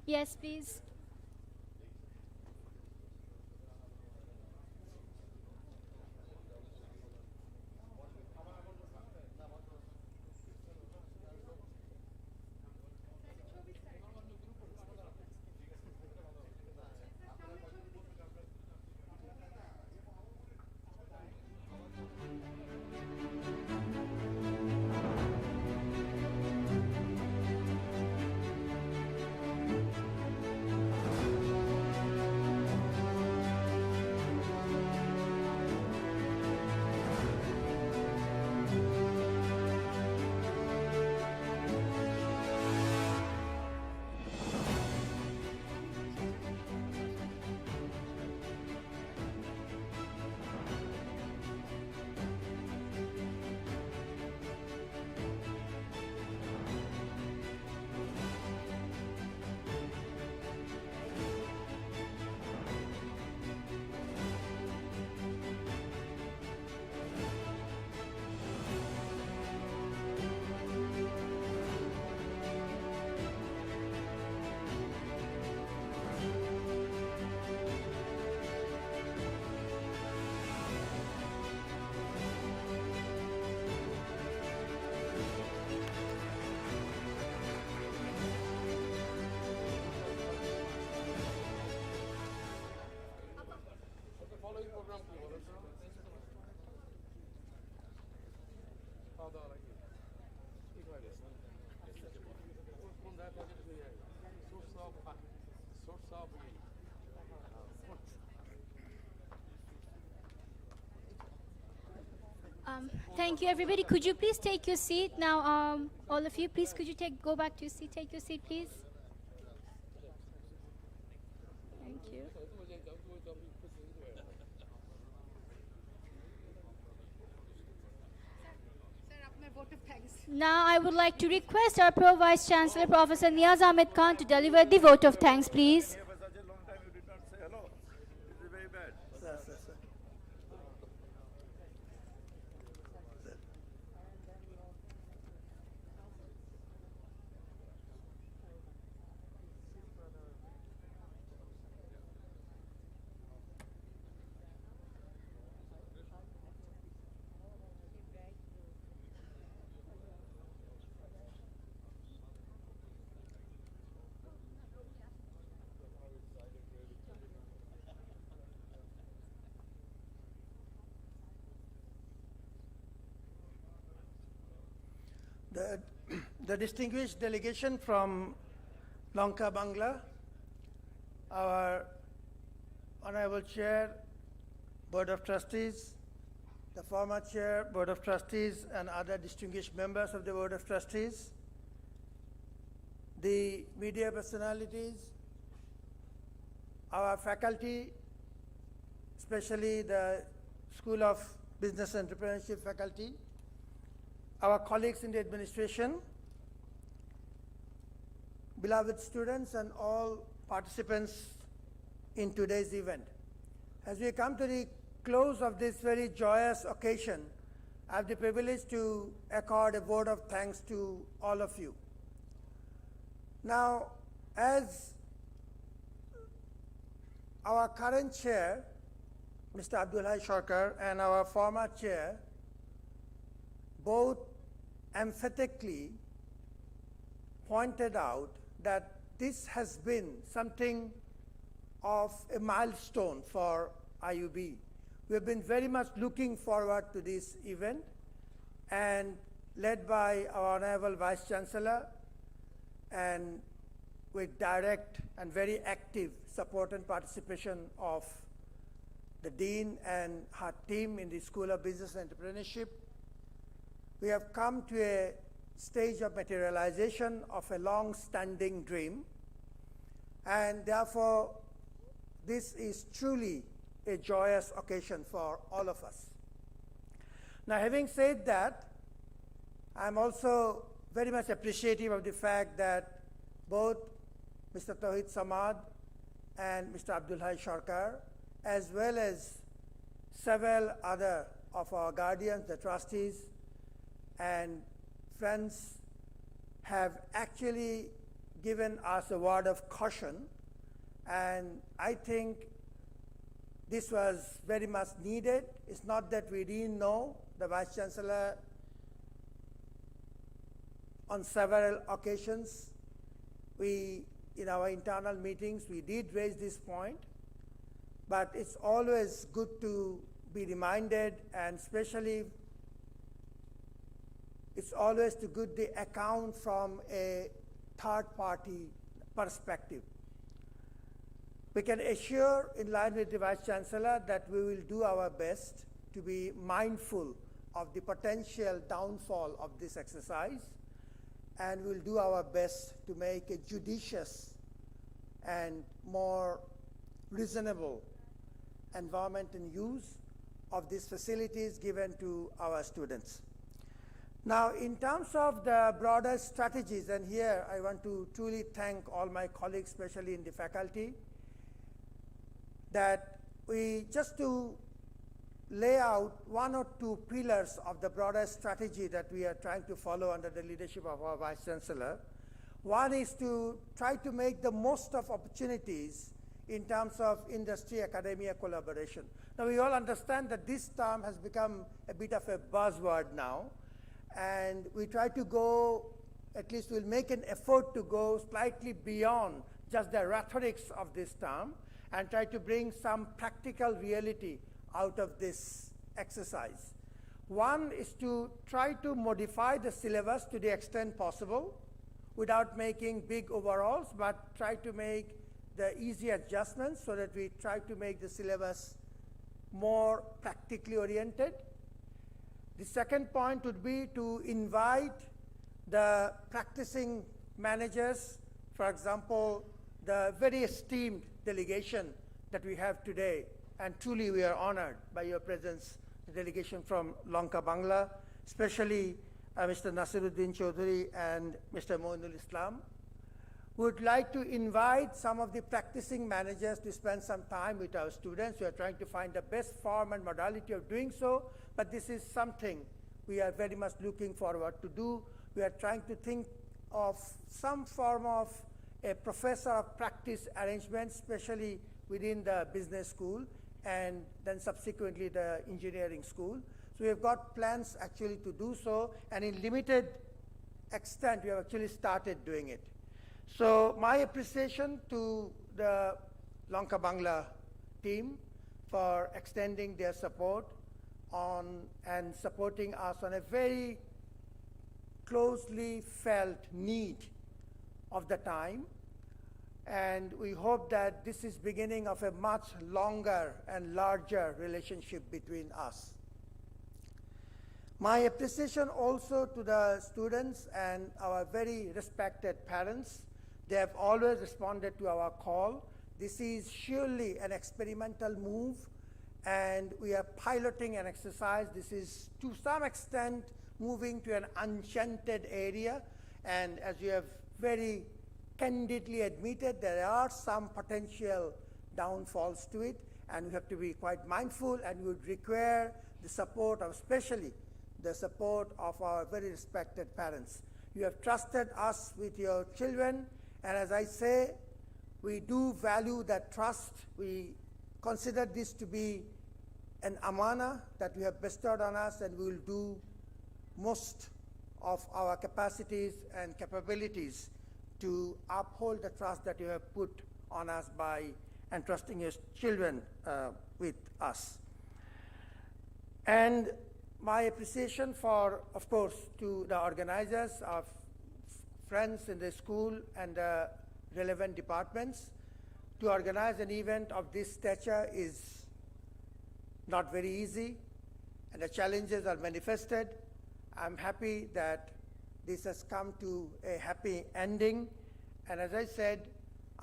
Yes, please. Thank you, everybody. Could you please take your seat now? All of you, please, could you go back to your seat? Take your seat, please. Thank you. Now, I would like to request our Pro Vice Chancellor, Professor Niaz Ahmed Khan, to deliver the vote of thanks, please.
Here for such a long time you did not say hello. This is very bad.
Sir. The distinguished delegation from Lanka, Bangla, our Honorable Chair, Board of Trustees, the former Chair, Board of Trustees, and other distinguished members of the Board of Trustees, the media personalities, our faculty, especially the School of Business and Entrepreneurship faculty, our colleagues in the administration, beloved students, and all participants in today's event. As we come to the close of this very joyous occasion, I have the privilege to accord a vote of thanks to all of you. Now, as our current chair, Mr. Abdullah Sarkar, and our former chair, both emphatically pointed out that this has been something of a milestone for IUB. We have been very much looking forward to this event, and led by our Honorable Vice Chancellor, and with direct and very active support and participation of the Dean and her team in the School of Business and Entrepreneurship, we have come to a stage of materialization of a long-standing dream, and therefore this is truly a joyous occasion for all of us. Now, having said that, I'm also very much appreciative of the fact that both Mr. Tawhid Samad and Mr. Abdullah Sarkar, as well as several other of our guardians, the trustees, and
friends have actually given us a word of caution, and I think this was very much needed. It's not that we didn't know. The Vice Chancellor, on several occasions, in our internal meetings, we did raise this point, but it's always good to be reminded, and especially it's always to good the account from a third-party perspective. We can assure, in line with the Vice Chancellor, that we will do our best to be mindful of the potential downfall of this exercise, and we'll do our best to make a judicious and more reasonable environment and use of these facilities given to our students. Now, in terms of the broader strategies, and here I want to truly thank all my colleagues, especially in the faculty, that we just to lay out one or two pillars of the broader strategy that we are trying to follow under the leadership of our Vice Chancellor. One is to try to make the most of opportunities in terms of industry-academia collaboration. Now, we all understand that this term has become a bit of a buzzword now, and we try to go, at least we'll make an effort to go slightly beyond just the rhetorics of this term and try to bring some practical reality out of this exercise. One is to try to modify the syllabus to the extent possible without making big overhauls, but try to make the easy adjustments so that we try to make the syllabus more practically oriented. The second point would be to invite the practicing managers, for example, the very esteemed delegation that we have today, and truly we are honored by your presence, the delegation from Lanka Bangla, especially Mr. Nasiruddin Chaudhary and Mr. Moinul Islam. We would like to invite some of the practicing managers to spend some time with our students. We are trying to find the best form and modality of doing so, but this is something we are very much looking forward to do. We are trying to think of some form of a professor of practice arrangement, especially within the business school, and then subsequently the engineering school. So we have got plans actually to do so, and in limited extent, we have actually started doing it. So my appreciation to the Lanka Bangla team for extending their support on and supporting us on a very closely felt need of the time. And we hope that this is beginning of a much longer and larger relationship between us. My appreciation also to the students and our very respected parents. They have always responded to our call. This is surely an experimental move, and we are piloting an exercise. This is to some extent moving to an enchanted area, and as you have very candidly admitted, there are some potential downfalls to it, and we have to be quite mindful, and we would require the support of, especially the support of our very respected parents. You have trusted us with your children, and as I say, we do value that trust. We consider this to be an amana that you have bestowed on us, and we will do most of our capacities and capabilities to uphold the trust that you have put on us by entrusting your children with us. And my appreciation for, of course, to the organizers, of friends in the school and the relevant departments. To organize an event of this stature is not very easy, and the challenges are manifested. I'm happy that this has come to a happy ending, and as I said,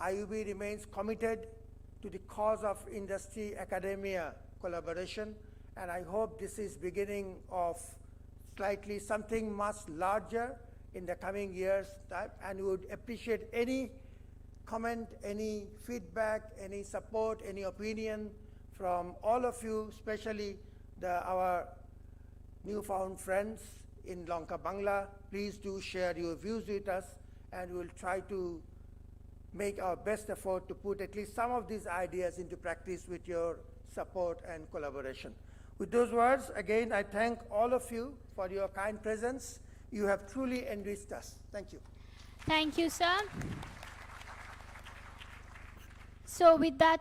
IUB remains committed to the cause of industry-academia collaboration, and I hope this is beginning of slightly something much larger in the coming years, and we would appreciate any comment, any feedback, any support, any opinion from all of you, especially our newfound friends in Lanka Bangla. Please do share your views with us, and we'll try to make our best effort to put at least some of these ideas into practice with your support and collaboration. With those words, again, I thank all of you for your kind presence. You have truly enriched us. Thank you.
Thank you, sir. So with that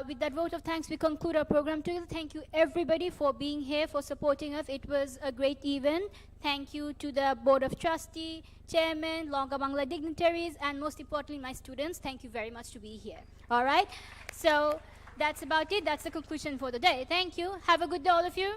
with that vote of thanks, we conclude our program today. Thank you everybody for being here, for supporting us. It was a great event. Thank you to the Board of Trustee, Chairman, Lanka Bangla dignitaries, and most importantly, my students. Thank you very much to be here. All right. So that's about it. That's the conclusion for the day. Thank you. Have a good day, all of you.